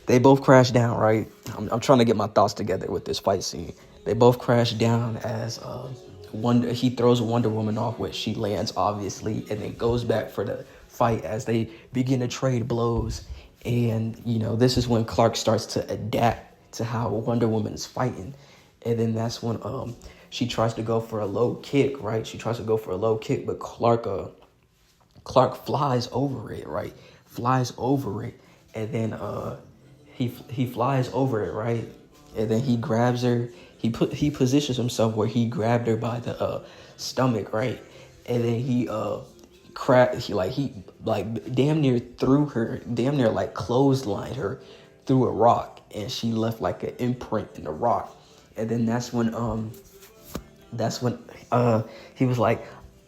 they both crash down, right? I'm trying to get my thoughts together with this fight scene. They both crash down as he throws Wonder Woman off, which she lands, obviously, and then goes back for the fight as they begin to trade blows. And, this is when Clark starts to adapt to how Wonder Woman is fighting. And then that's when she tries to go for a low kick, right? She tries to go for a low kick, but Clark flies over it, right? Flies over it. And then he flies over it, right? And then he grabs her. He positions himself where he grabbed her by the stomach, right? And then he damn near clotheslined her through a rock, and she left like an imprint in the rock. And then that's when he was like,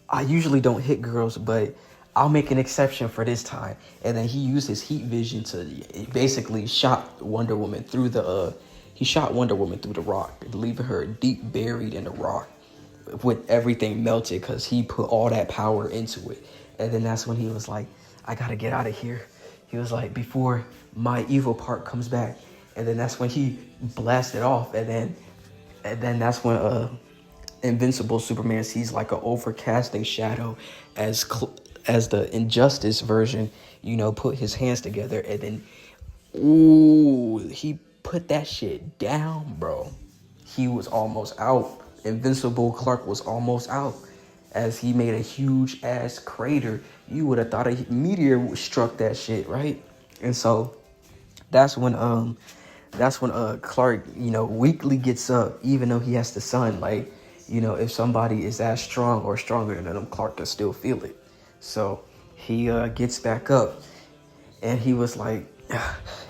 I usually don't hit girls, but I'll make an exception for this time. And then he used his heat vision to basically shot Wonder Woman through the rock, leaving her deep buried in the rock with everything melted because he put all that power into it. And then that's when he was like, I gotta get out of here. He was like, before my evil part comes back. And then that's when he blasted off. And then that's when Invincible Superman sees like an overcasting shadow as the Injustice version, put his hands together, and then he put that shit down, bro. He was almost out. Invincible Clark was almost out as he made a huge ass crater. You would have thought a meteor struck that shit, right? And so that's when Clark, weakly gets up, even though he has the sun. Like, if somebody is as strong or stronger than him, Clark can still feel it. So he gets back up, and he was like,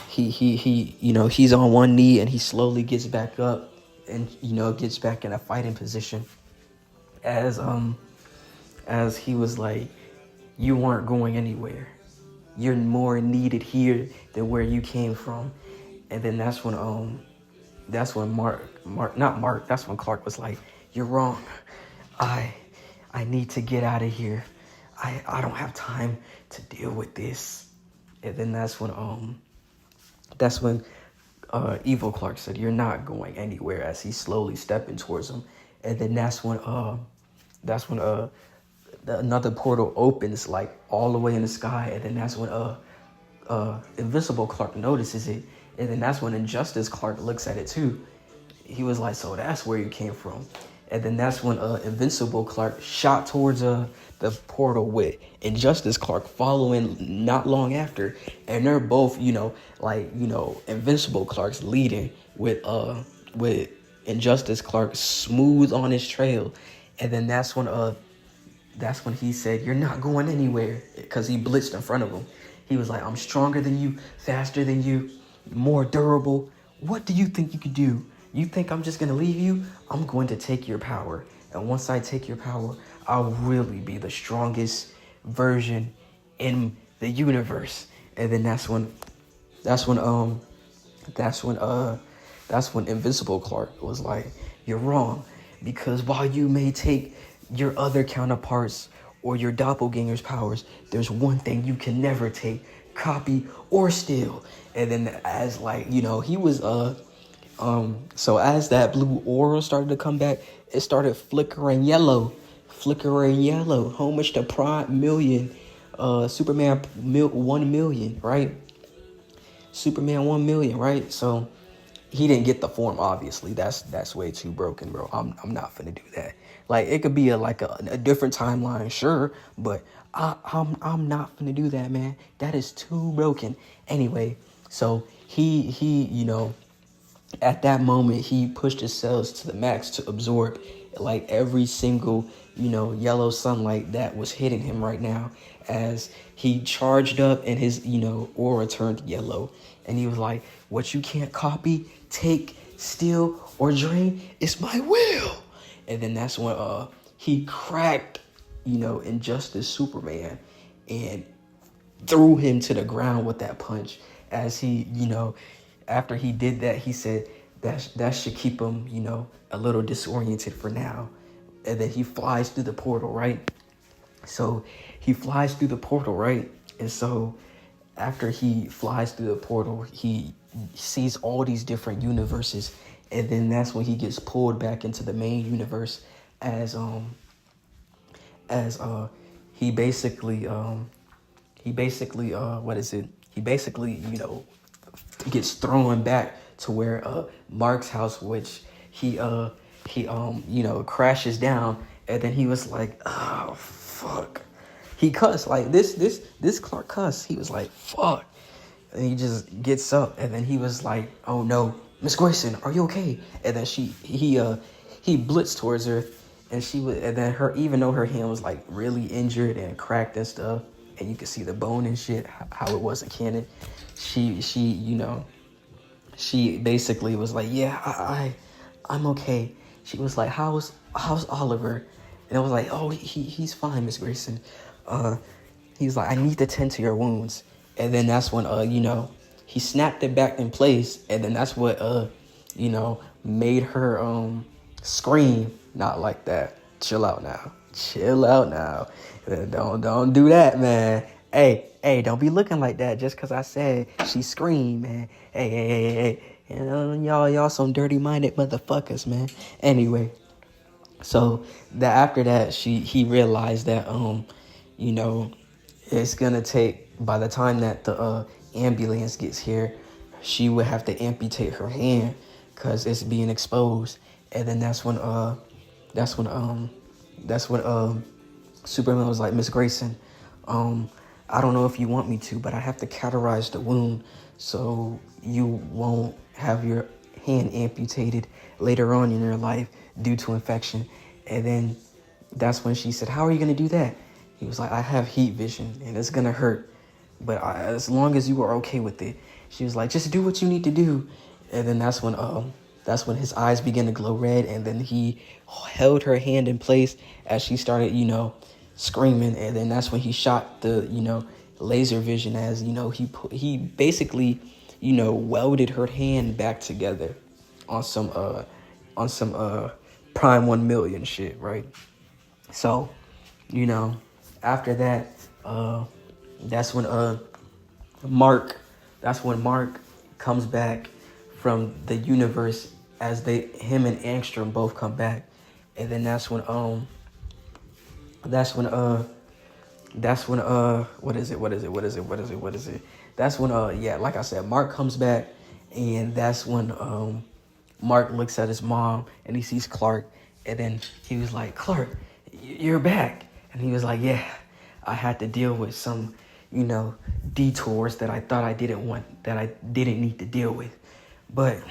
he's on one knee, and he slowly gets back up, and gets back in a fighting position. As he was like, you weren't going anywhere. You're more needed here than where you came from. And then that's when Clark was like, you're wrong. I need to get out of here. I don't have time to deal with this. And then that's when evil Clark said, you're not going anywhere, as he's slowly stepping towards him. And then that's when another portal opens like all the way in the sky, and then that's when Invincible Clark notices it, and then that's when Injustice Clark looks at it too. He was like, so that's where you came from. And then that's when Invincible Clark shot towards the portal with Injustice Clark following not long after. And they're both, Invincible Clark's leading with Injustice Clark smooth on his trail. And then that's when he said, you're not going anywhere, because he blitzed in front of him. He was like, I'm stronger than you, faster than you, more durable. What do you think you could do? You think I'm just going to leave you? I'm going to take your power. And once I take your power, I'll really be the strongest version in the universe. And then that's when Invincible Clark was like, you're wrong. Because while you may take your other counterparts or your doppelganger's powers, there's one thing you can never take: copy or steal. And then as he was so as that blue aura started to come back, it started flickering yellow. How much the Prime million, Superman 1 million, right? Superman 1 million, right? So he didn't get the form, obviously. That's way too broken, bro. I'm not finna do that. Like, it could be a different timeline, sure, but I'm not finna do that, man. That is too broken. Anyway, so he at that moment, he pushed his cells to the max to absorb like every single, yellow sunlight that was hitting him right now, as he charged up and his, aura turned yellow. And he was like, what you can't copy, take, steal, or drain is my will. And then that's when he cracked, Injustice Superman and threw him to the ground with that punch. As he, after he did that, he said that should keep him, a little disoriented for now. And then he flies through the portal, right? So he flies through the portal, right? And so after he flies through the portal, he sees all these different universes. And then that's when he gets pulled back into the main universe as he basically gets thrown back to where Mark's house, which he crashes down. And then he was like, oh fuck, he cussed like this Clark cuss. He was like, fuck. And he just gets up, and then he was like, oh no, Miss Grayson, are you okay? And then he blitzed towards her, and even though her hand was like really injured and cracked and stuff, and you could see the bone and shit, how it wasn't canon, she basically was like, yeah, I'm okay. She was like, how's Oliver? And I was like, oh, he's fine, Miss Grayson. He's like, I need to tend to your wounds. And then that's when he snapped it back in place, and then that's what made her scream. Not like that. Chill out now. Don't do that, man. Hey, don't be looking like that just because I said she screamed, man. Hey. Y'all some dirty-minded motherfuckers, man. Anyway, so after that, he realized that it's gonna take, by the time that the ambulance gets here, she would have to amputate her hand because it's being exposed. And then that's when Superman was like, Miss Grayson, I don't know if you want me to, but I have to cauterize the wound so you won't have your hand amputated later on in your life due to infection. And then that's when she said, how are you going to do that? He was like, I have heat vision and it's going to hurt, but as long as you are okay with it. She was like, just do what you need to do. And then that's when his eyes began to glow red, and then he held her hand in place as she started, screaming. And then that's when he shot the, laser vision, as, he basically, welded her hand back together on some Prime 1 million shit, right? So, after that, that's when Mark comes back from the universe, as him and Angstrom both come back. And then that's when that's when what is it? That's when yeah, like I said, Mark comes back, and that's when Mark looks at his mom and he sees Clark, and then he was like, Clark, you're back. And he was like, yeah, I had to deal with some, detours that I thought I didn't want, that I didn't need to deal with. But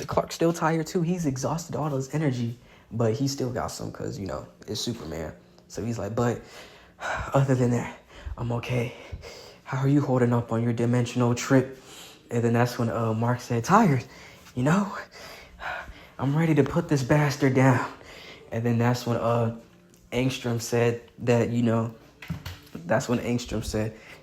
Clark's still tired too. He's exhausted all his energy, but he still got some because, it's Superman. So he's like, but other than that, I'm okay. How are you holding up on your dimensional trip? And then that's when Mark said, tired, I'm ready to put this bastard down. And then that's when Angstrom said that,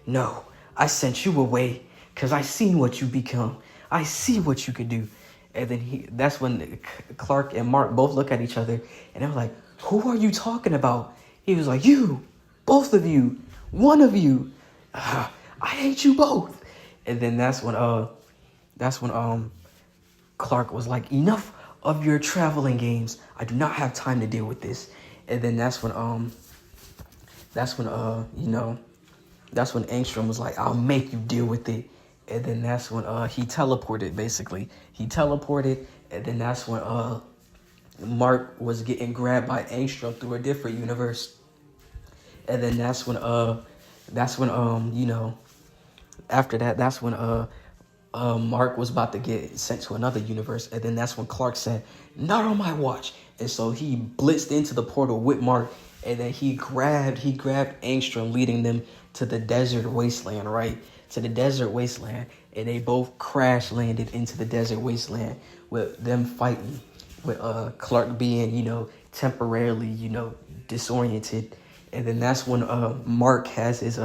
no, I sent you away because I seen what you become. I see what you could do. And then that's when Clark and Mark both look at each other and they were like, who are you talking about? He was like, you, both of you, one of you. I hate you both. And then that's when Clark was like, enough of your traveling games. I do not have time to deal with this. And then that's when Angstrom was like, I'll make you deal with it. And then that's when he teleported, basically. He teleported, and then that's when Mark was getting grabbed by Angstrom through a different universe. And then that's when after that, that's when Mark was about to get sent to another universe. And then that's when Clark said, not on my watch. And so he blitzed into the portal with Mark, and then he grabbed Angstrom, leading them to the desert wasteland, right? To the desert wasteland. And they both crash landed into the desert wasteland with them fighting, with Clark being, temporarily, disoriented. And then that's when Mark has his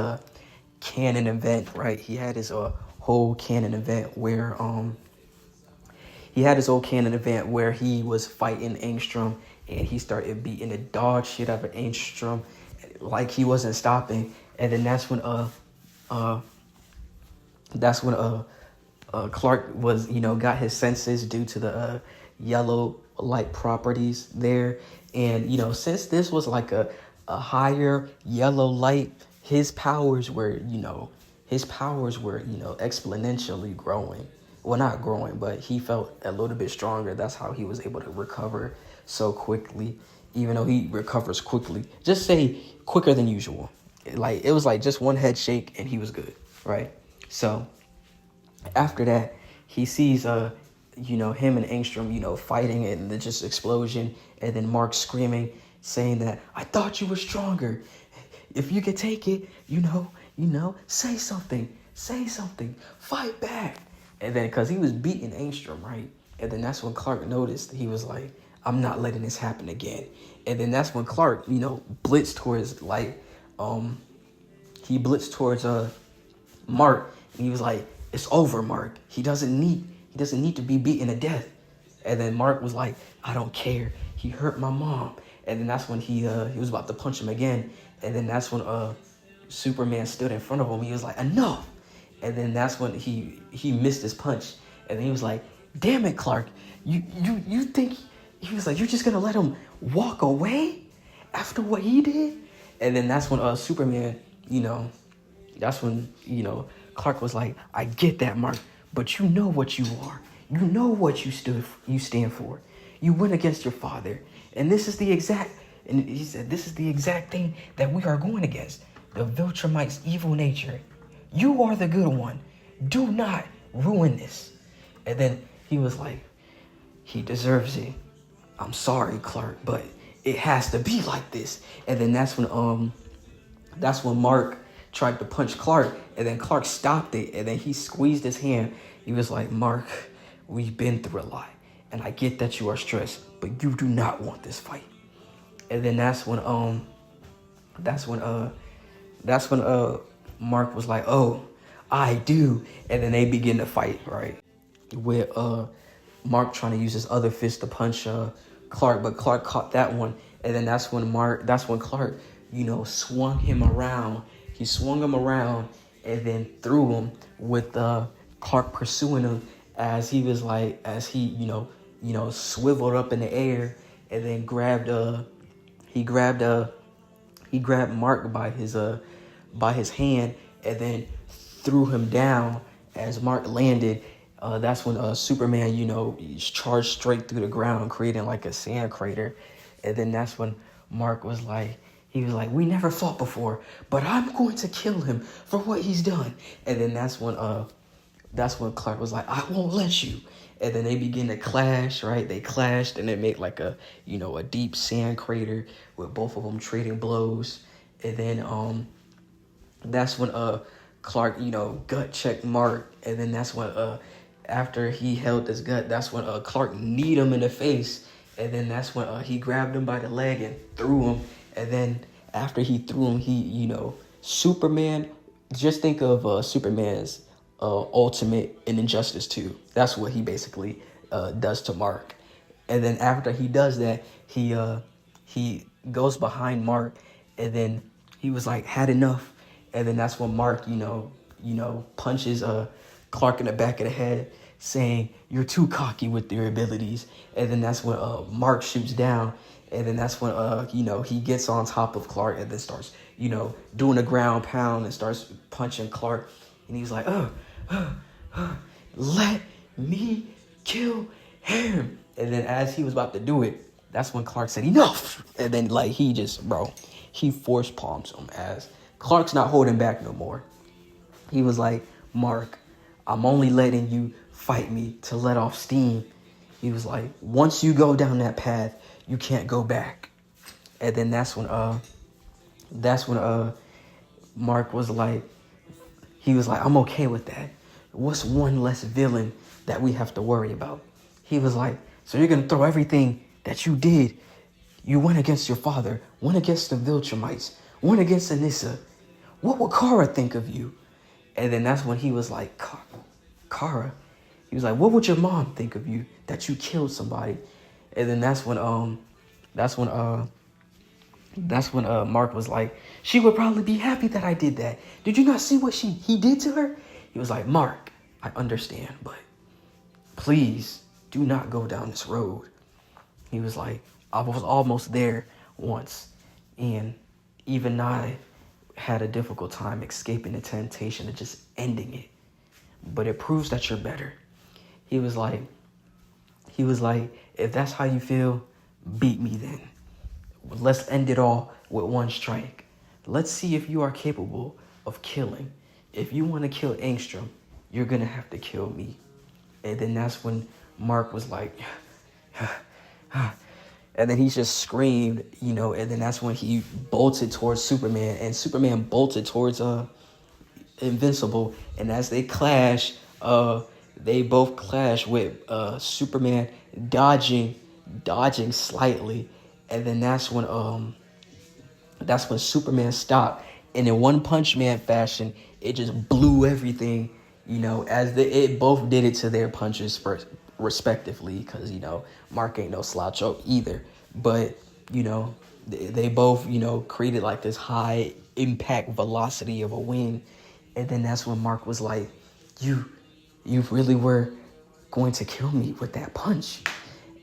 canon event, right? He had his whole canon event where he was fighting Angstrom, and he started beating the dog shit out of Angstrom like he wasn't stopping. And then that's when Clark was, got his senses due to the yellow light properties there. And, since this was like a higher yellow light, his powers were exponentially growing. Well, not growing, but he felt a little bit stronger. That's how he was able to recover so quickly, even though he recovers quickly. Just say quicker than usual. Like, it was like just one head shake and he was good, right? So after that, he sees him and Angstrom, fighting, and then just explosion, and then Mark screaming, saying that, I thought you were stronger. If you could take it, say something, fight back. And then, because he was beating Angstrom, right? And then that's when Clark noticed. He was like, I'm not letting this happen again. And then that's when Clark, blitzed towards, Mark. And he was like, it's over, Mark. He doesn't need to be beaten to death. And then Mark was like, I don't care. He hurt my mom. And then that's when he was about to punch him again. And then that's when Superman stood in front of him. He was like, enough. And then that's when he missed his punch. And then he was like, damn it, Clark. You think, he was like, you're just going to let him walk away after what he did? And then that's when Superman, that's when, Clark was like, I get that, Mark, but you know what you are. You know what you stand for. You went against your father. And he said, this is the exact thing that we are going against. The Viltrumite's evil nature. You are the good one. Do not ruin this. And then he was like, he deserves it. I'm sorry, Clark, but it has to be like this. And then that's when Mark tried to punch Clark, and then Clark stopped it, and then he squeezed his hand. He was like, Mark, we've been through a lot, and I get that you are stressed, but you do not want this fight. And then that's when Mark was like, oh, I do. And then they begin to fight, right? With Mark trying to use his other fist to punch Clark, but Clark caught that one. And then that's when Clark, swung him around. He swung him around and then threw him, with Clark pursuing him as he swiveled up in the air, and then grabbed He grabbed Mark by his hand and then threw him down. As Mark landed, that's when Superman, charged straight through the ground, creating like a sand crater. And then that's when Mark was like, we never fought before, but I'm going to kill him for what he's done. And then that's when Clark was like, I won't let you. And then they begin to clash, right? They clashed and they made like a deep sand crater with both of them trading blows. And then that's when Clark, gut checked Mark. And then that's when after he held his gut, that's when Clark kneed him in the face. And then that's when he grabbed him by the leg and threw him. And then after he threw him, he, Superman, just think of Superman's ultimate in Injustice 2. That's what he basically does to Mark. And then after he does that, he goes behind Mark, and then he was like, had enough. And then that's when Mark, punches Clark in the back of the head, saying, you're too cocky with your abilities. And then that's when Mark shoots down. And then that's when, he gets on top of Clark and then starts, doing a ground pound and starts punching Clark. And he's like, let me kill him. And then as he was about to do it, that's when Clark said, enough. And then, he force palms him as Clark's not holding back no more. He was like, Mark, I'm only letting you fight me to let off steam. He was like, once you go down that path, you can't go back. And then that's when Mark was like, he was like, I'm okay with that. What's one less villain that we have to worry about? He was like, so you're going to throw everything that you did. You went against your father, went against the Viltrumites, went against Anissa. What would Kara think of you? And then that's when he was like, Kara? He was like, what would your mom think of you that you killed somebody? And then that's when Mark was like, she would probably be happy that I did that. Did you not see what he did to her? He was like, Mark, I understand, but please do not go down this road. He was like, I was almost there once, and even I had a difficult time escaping the temptation of just ending it. But it proves that you're better. He was like, if that's how you feel, beat me then. Let's end it all with one strike. Let's see if you are capable of killing. If you want to kill Angstrom, you're going to have to kill me. And then that's when Mark was like, and then he just screamed, and then that's when he bolted towards Superman, and Superman bolted towards Invincible. And as they clash, they both clash with Superman dodging slightly. And then that's when Superman stopped, and in One Punch Man fashion, it just blew everything, as it both did it to their punches first, respectively, because Mark ain't no slouch either. But they both created like this high impact velocity of a wing. And then that's when Mark was like, you really were going to kill me with that punch.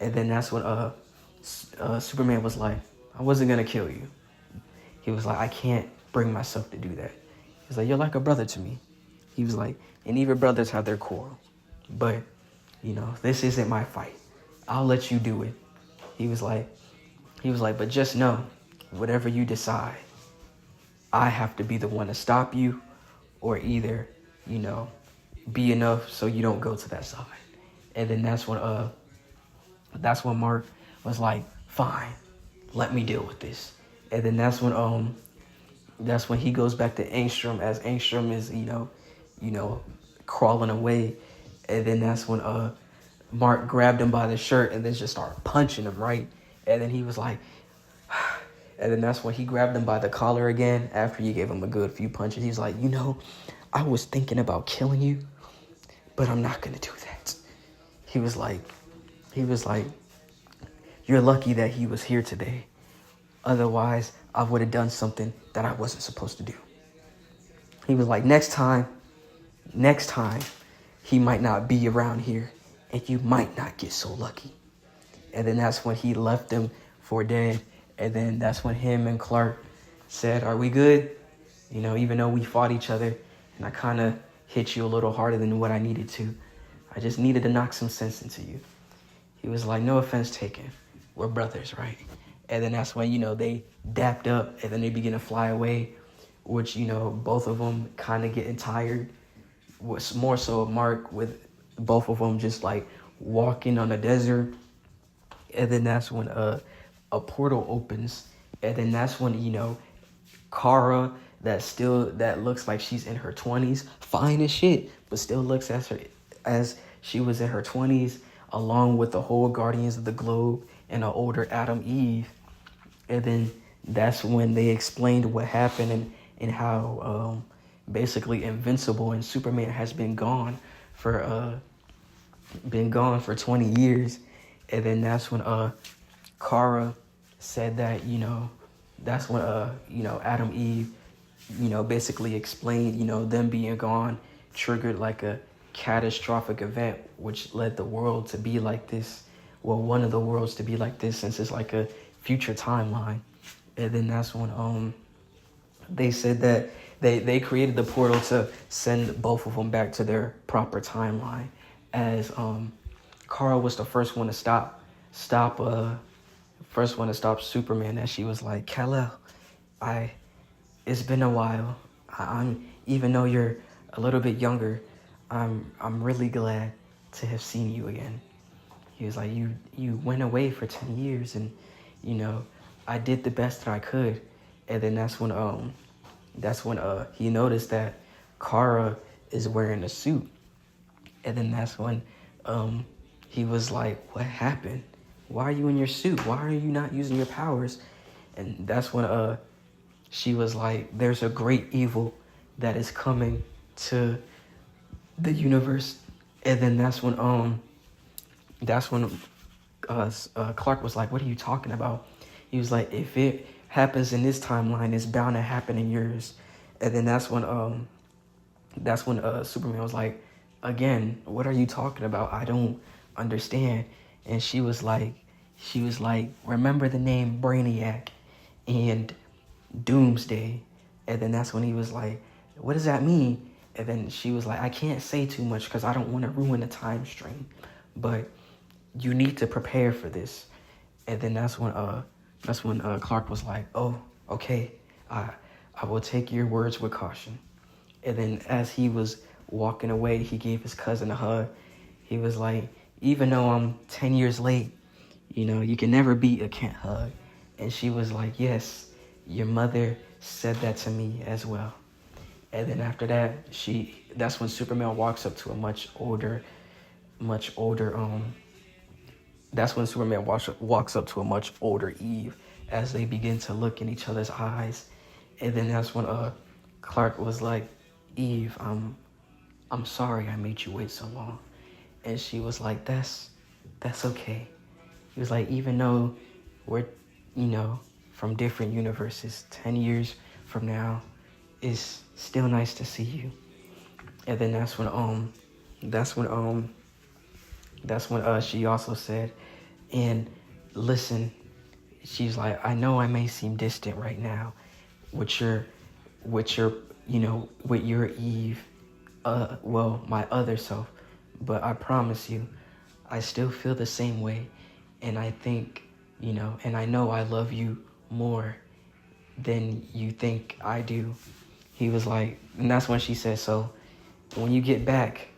And then that's when Superman was like, I wasn't gonna kill you. He was like, I can't bring myself to do that. He's like, you're like a brother to me. He was like, and even brothers have their quarrels, but this isn't my fight. I'll let you do it. He was like, but just know, whatever you decide, I have to be the one to stop you, or either, be enough so you don't go to that side. And then that's when Mark was like, fine, let me deal with this. And then that's when he goes back to Angstrom, as Angstrom is, crawling away. And then that's when Mark grabbed him by the shirt and then just started punching him, right? And then he was like, and then that's when he grabbed him by the collar again after he gave him a good few punches. He was like, I was thinking about killing you, but I'm not going to do that. He was like, you're lucky that he was here today. Otherwise, I would have done something that I wasn't supposed to do. He was like, next time, he might not be around here, and you might not get so lucky. And then that's when he left him for dead. And then that's when him and Clark, said, "Are we good?" You know, even though we fought each other, and I kind of hit you a little harder than what I needed to. I just needed to knock some sense into you. He was like, "No offense taken. We're brothers, right?" And then that's when, they dapped up, and then they begin to fly away, which, both of them kind of getting tired. Was more so Mark, with both of them just like walking on the desert. And then that's when a portal opens. And then that's when, Kara, that looks like she's in her 20s, fine as shit, but still looks as she was in her 20s, along with the whole Guardians of the Globe and an older Adam Eve. And then that's when they explained what happened and how basically Invincible and Superman has been gone for 20 years. And then that's when Kara said that, that's when Adam Eve, basically explained, them being gone triggered like a catastrophic event which led the world to be like this. Well, one of the worlds to be like this, since it's like a future timeline. And then that's when they said that they created the portal to send both of them back to their proper timeline, as Kara was the first one to stop Superman. That she was like, "Kal-El, it's been a while. I'm even though you're a little bit younger, I'm really glad to have seen you again." He was like, you went away for 10 years, and I did the best that I could. And then that's when he noticed that Kara is wearing a suit. And then that's when he was like, "What happened? Why are you in your suit? Why are you not using your powers?" And that's when she was like, "There's a great evil that is coming to the universe." And then that's when Clark was like, "What are you talking about?" He was like, "If it happens in this timeline, it's bound to happen in yours." And then that's when Superman was like, "Again, what are you talking about? I don't understand." And she was like, "Remember the name Brainiac and Doomsday?" And then that's when he was like, "What does that mean?" And then she was like, "I can't say too much because I don't want to ruin the time stream, but you need to prepare for this." And then that's when Clark was like, "Oh, okay, I will take your words with caution." And then as he was walking away, he gave his cousin a hug. He was like, "Even though I'm 10 years late, you can never beat a Kent hug." And she was like, "Yes, your mother said that to me as well." And then after that, that's when Superman walks up to a much older Eve, as they begin to look in each other's eyes. And then that's when Clark was like, "Eve, I'm sorry I made you wait so long." And she was like, that's okay." He was like, "Even though we're, from different universes, 10 years from now, it's still nice to see you." And then that's when she also said, "And listen," she's like, "I know I may seem distant right now with your Eve, my other self, but I promise you, I still feel the same way, and I think, and I know I love you more than you think I do." He was like, and that's when she said, "So when you get back,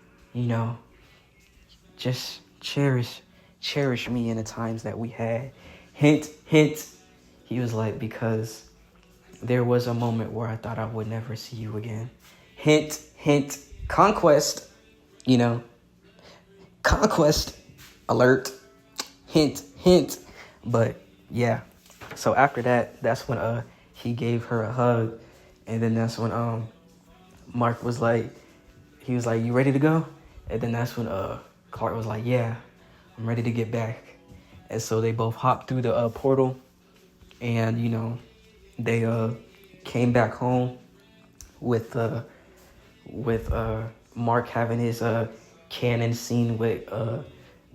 just cherish me in the times that we had." Hint, hint. He was like, "Because there was a moment where I thought I would never see you again." Hint, hint. Conquest, conquest alert. Hint, hint. But yeah. So after that, that's when he gave her a hug. And then that's when Mark was like, he was like, "You ready to go?" And then that's when Clark was like, "Yeah, I'm ready to get back." And so they both hopped through the portal, and they came back home with Mark having his canon scene with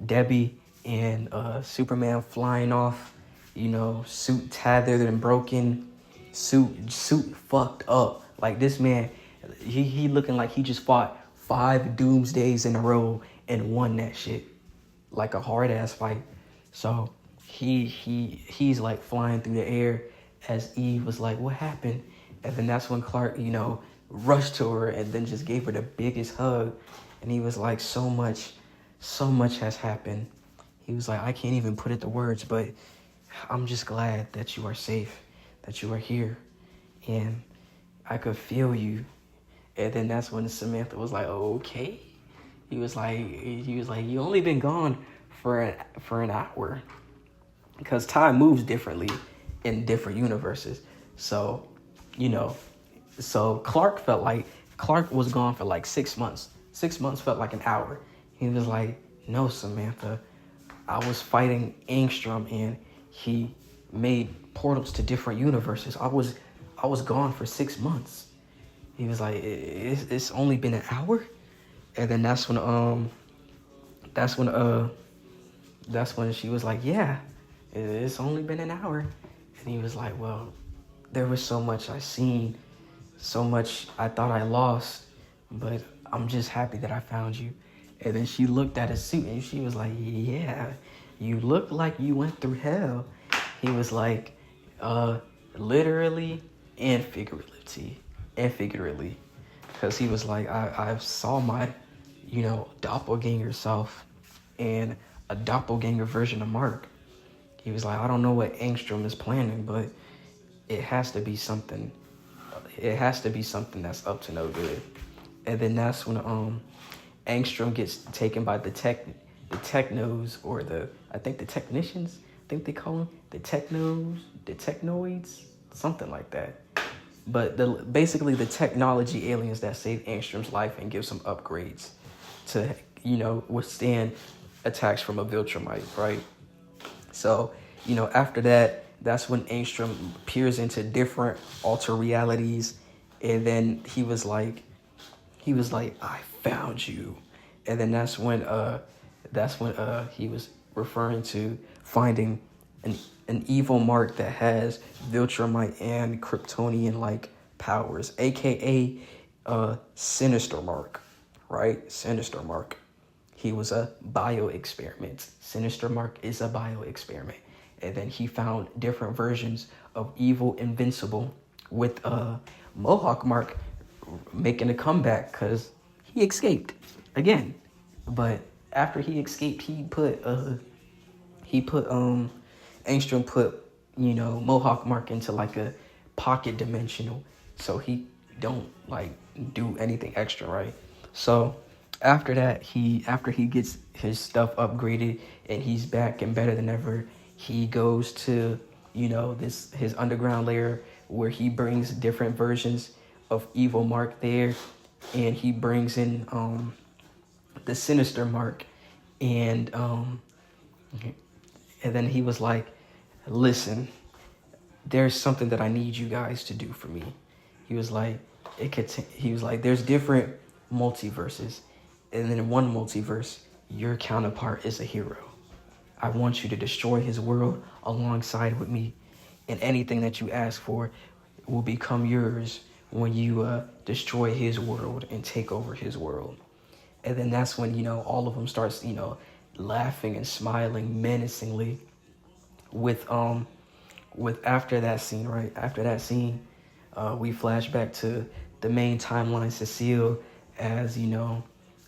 Debbie, and Superman flying off, suit tattered and broken, Suit fucked up. Like this man, he looking like he just fought 5 doomsdays in a row and won that shit. Like a hard ass fight. So he's like flying through the air as Eve was like, what happened? And then that's when Clark, rushed to her and then just gave her the biggest hug. And he was like, so much has happened. He was like, I can't even put it to words, but I'm just glad that you are safe, that you are here. And I could feel you. And then that's when Samantha was like, okay. He was like, you only been gone for an hour. Because time moves differently in different universes. So, so Clark was gone for like 6 months. 6 months felt like an hour. He was like, no, Samantha, I was fighting Angstrom and he made portals to different universes. I was gone for 6 months. He was like, it's only been an hour? And then that's when she was like, yeah, it's only been an hour. And he was like, well, there was so much I seen, so much I thought I lost, but I'm just happy that I found you. And then she looked at his suit and she was like, yeah, you look like you went through hell. He was like, literally and figuratively. Because he was like, I saw my, doppelganger self and a doppelganger version of Mark. He was like, I don't know what Angstrom is planning, but it has to be something. It has to be something that's up to no good. And then that's when Angstrom gets taken by the technos, or I think the technicians, I think they call them the technoids, something like that. But basically the technology aliens that save Angstrom's life and give some upgrades to, withstand attacks from a Viltrumite, right? So, after that, that's when Angstrom peers into different alter realities. And then he was like, I found you. And then that's when he was referring to finding an evil Mark that has Viltrumite and Kryptonian-like powers, aka Sinister Mark, right? Sinister Mark. He was a bio-experiment. Sinister Mark is a bio-experiment. And then he found different versions of evil Invincible with Mohawk Mark making a comeback because he escaped again. But after he escaped, Angstrom put, Mohawk Mark into like a pocket dimensional, so he don't like do anything extra, right? So after that, after he gets his stuff upgraded and he's back and better than ever, he goes to, his underground lair where he brings different versions of evil Mark there, and he brings in the Sinister Mark, and then he was like, listen, there's something that I need you guys to do for me. He was like, there's different multiverses, and then in one multiverse, your counterpart is a hero. I want you to destroy his world alongside with me, and anything that you ask for will become yours when you destroy his world and take over his world. And then that's when, all of them starts, laughing and smiling menacingly with after that scene, right? After that scene, we flash back to the main timeline, Cecile, as,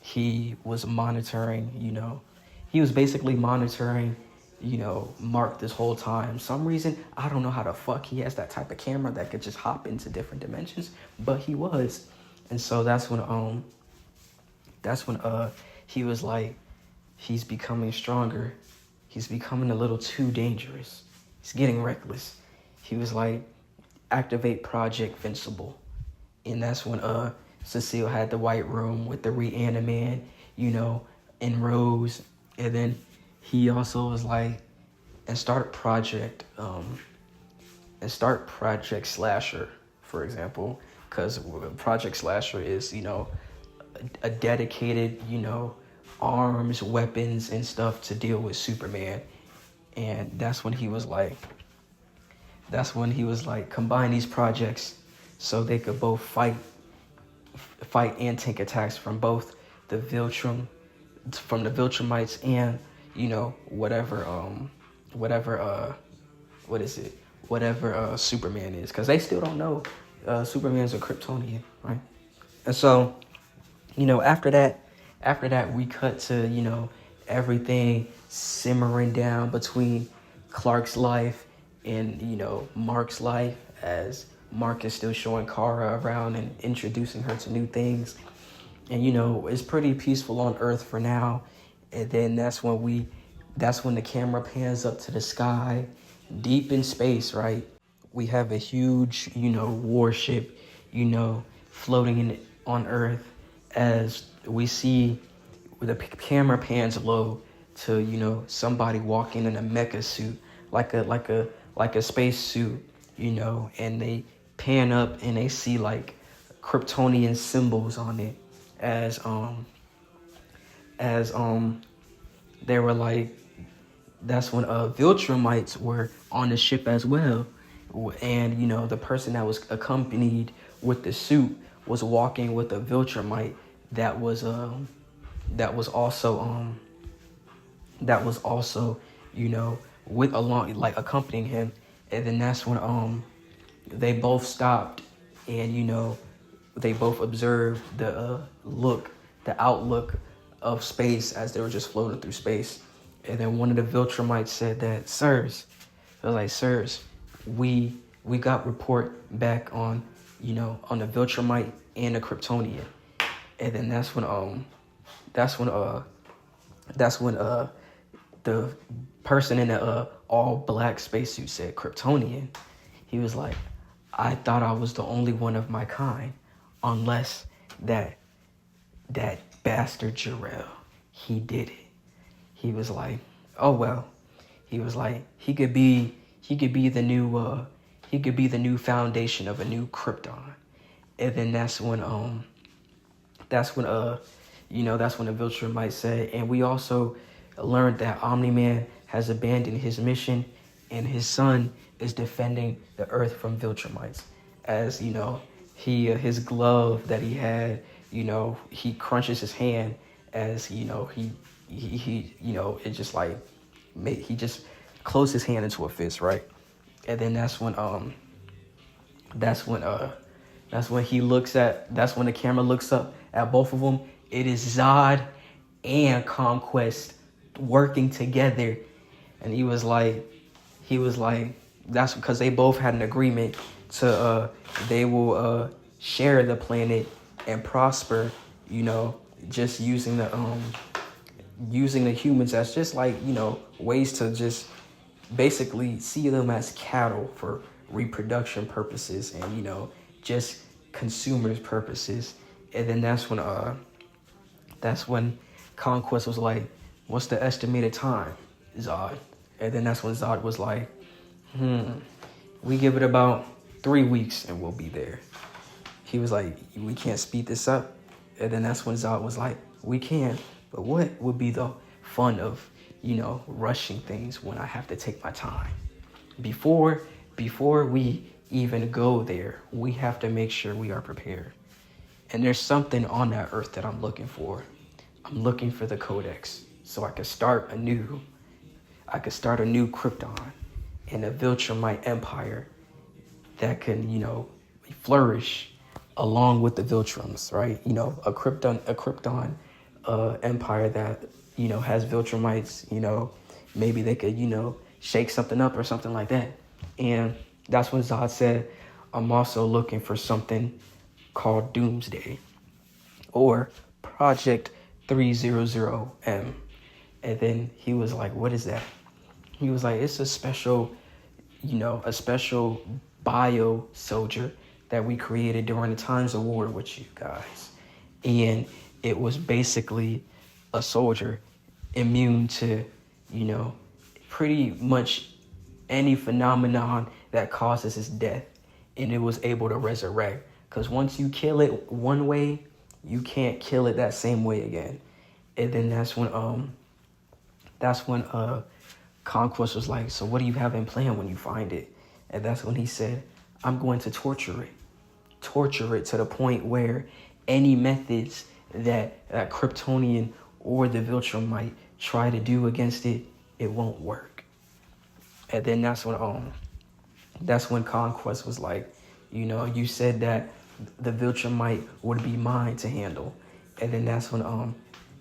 he was monitoring, he was basically monitoring, Mark this whole time. Some reason, I don't know how the fuck he has that type of camera that could just hop into different dimensions, but he was. And so that's when he was like, he's becoming stronger. He's becoming a little too dangerous. He's getting reckless. He was like, activate Project Invincible. And that's when Cecile had the white room with the reanimate, in Rose. And then he also was like, and start Project Slasher, for example, because Project Slasher is, a dedicated, arms, weapons, and stuff to deal with Superman. And that's when he was like, that's when he was like, combine these projects so they could both fight and tank attacks from both the from the Viltrumites and, you know, whatever what is it? Whatever Superman is, because they still don't know Superman's a Kryptonian, right? And so, you know, after that, we cut to, you know, everything simmering down between Clark's life and, you know, Mark's life, as Mark is still showing Kara around and introducing her to new things. And, you know, it's pretty peaceful on Earth for now. And then that's when the camera pans up to the sky, deep in space, right? We have a huge, you know, warship, you know, floating on Earth, as we see the camera pans low to, you know, somebody walking in a mecha suit, like a space suit, you know, and they pan up and they see like Kryptonian symbols on it, as they were like, that's when Viltrumites were on the ship as well. And, you know, the person that was accompanied with the suit was walking with a Viltrumite that was also, you know, with along, like, accompanying him. And then that's when they both stopped, and, you know, they both observed the outlook of space as they were just floating through space. And then one of the Viltrumites said that, sirs, we got report back on, you know, on the Viltrumite and the Kryptonian. And then that's when the person in the all black spacesuit said Kryptonian. He was like, I thought I was the only one of my kind, unless that bastard Jarrell, he did it. He was like, oh well. He was like, he could be the new foundation of a new Krypton. And then that's when the Viltrumite said, and we also learned that Omni-Man has abandoned his mission, and his son is defending the Earth from Viltrumites. As, you know, his glove that he had, you know, he crunches his hand, as, you know, he you know, it just like he just closed his hand into a fist, right? And then that's when the camera looks up at both of them. It is Zod and Conquest working together. And he was like, that's because they both had an agreement to they will share the planet and prosper, you know, just using the humans as just like, you know, ways to just basically see them as cattle for reproduction purposes and, you know, just consumers purposes. And then that's when Conquest was like, what's the estimated time, Zod? And then that's when Zod was like, we give it about 3 weeks and we'll be there. He was like, we can't speed this up. And then that's when Zod was like, we can, but what would be the fun of, you know, rushing things when I have to take my time? Before we even go there, we have to make sure we are prepared. And there's something on that Earth that I'm looking for. I'm looking for the Codex, so I could start a new Krypton and a Viltrumite empire that can, you know, flourish along with the Viltrums, right? You know, a Krypton empire that, you know, has Viltrumites, you know, maybe they could, you know, shake something up or something like that. And that's when Zod said, I'm also looking for something called Doomsday or Project 300M. And then he was like, what is that? He was like, it's a special bio soldier that we created during the times of war with you guys. And it was basically a soldier immune to, you know, pretty much any phenomenon that causes his death. And it was able to resurrect. Because once you kill it one way, you can't kill it that same way again. And then that's when Conquest was like, so what do you have in plan when you find it? And that's when he said, I'm going to torture it to the point where any methods that Kryptonian or the Viltrum might try to do against it, it won't work. And then that's when Conquest was like, you said that the Viltrum might would be mine to handle. And then that's when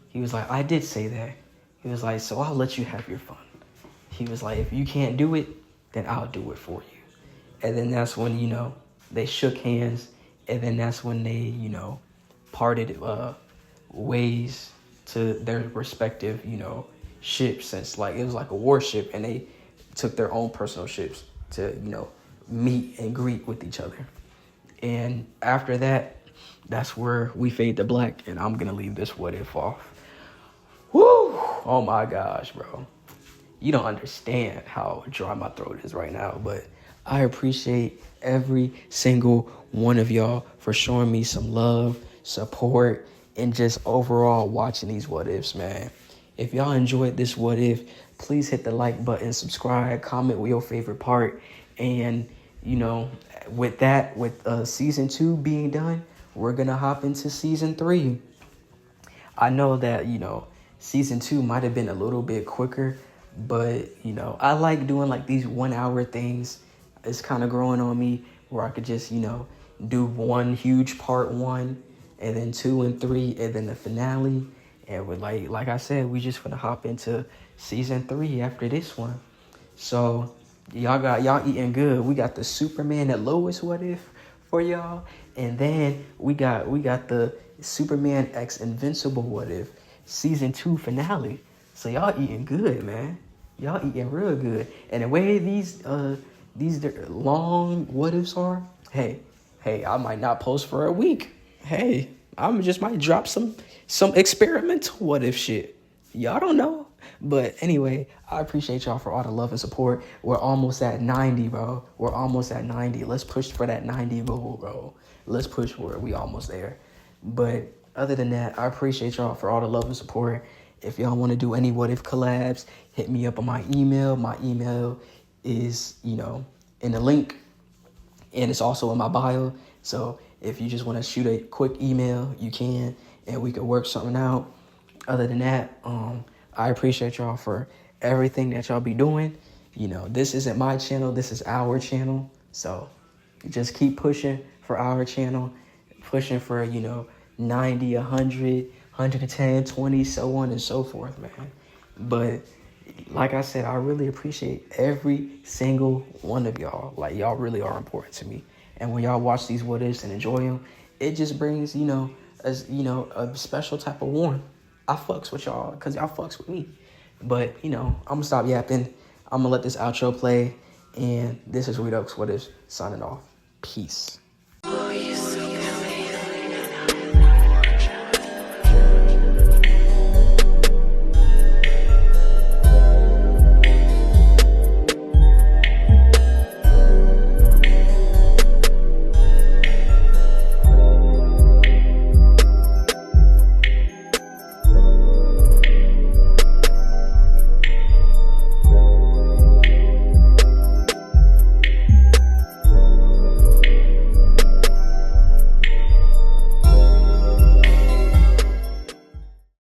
he was like, I did say that. He was like, so I'll let you have your fun. He was like, if you can't do it, then I'll do it for you. And then that's when, they shook hands. And then that's when they, parted ways to their respective, ships. Since like it was like a warship, and they took their own personal ships to, meet and greet with each other. And after that, that's where we fade to black. And I'm gonna leave this what if off. Woo! Oh my gosh, bro. You don't understand how dry my throat is right now, but I appreciate every single one of y'all for showing me some love, support, and just overall watching these what ifs, man. If y'all enjoyed this what if, please hit the like button, subscribe, comment with your favorite part. And, with season 2 being done, we're going to hop into season 3. I know that, season 2 might have been a little bit quicker, but, I like doing like these 1 hour things. It's kind of growing on me where I could just, do one huge part 1, and then 2 and 3, and then the finale. And with like I said, we just gonna hop into season 3 after this one. So y'all eating good. We got the Superman and Lois what if for y'all, and then we got the Superman x Invincible what if season 2 finale. So y'all eating good, man. Y'all eating real good. And the way these long what ifs are, hey, I might not post for a week. Hey, I just might drop some experimental what if shit. Y'all don't know. But anyway, I appreciate y'all for all the love and support. We're almost at 90, bro. We're almost at 90. Let's push for that 90 goal, bro. Let's push for it. We almost there. But other than that, I appreciate y'all for all the love and support. If y'all want to do any what if collabs, hit me up on my email. My email is, in the link. And it's also in my bio. So if you just want to shoot a quick email, you can, and we could work something out. Other than that, I appreciate y'all for everything that y'all be doing. This isn't my channel. This is our channel. So just keep pushing for our channel, pushing for, 90, 100, 110, 20, so on and so forth, man. But like I said, I really appreciate every single one of y'all. Like, y'all really are important to me. And when y'all watch these what ifs and enjoy them, it just brings, a special type of warmth. I fucks with y'all because y'all fucks with me. But, I'm going to stop yapping. I'm going to let this outro play. And this is Redux What Ifs signing off. Peace.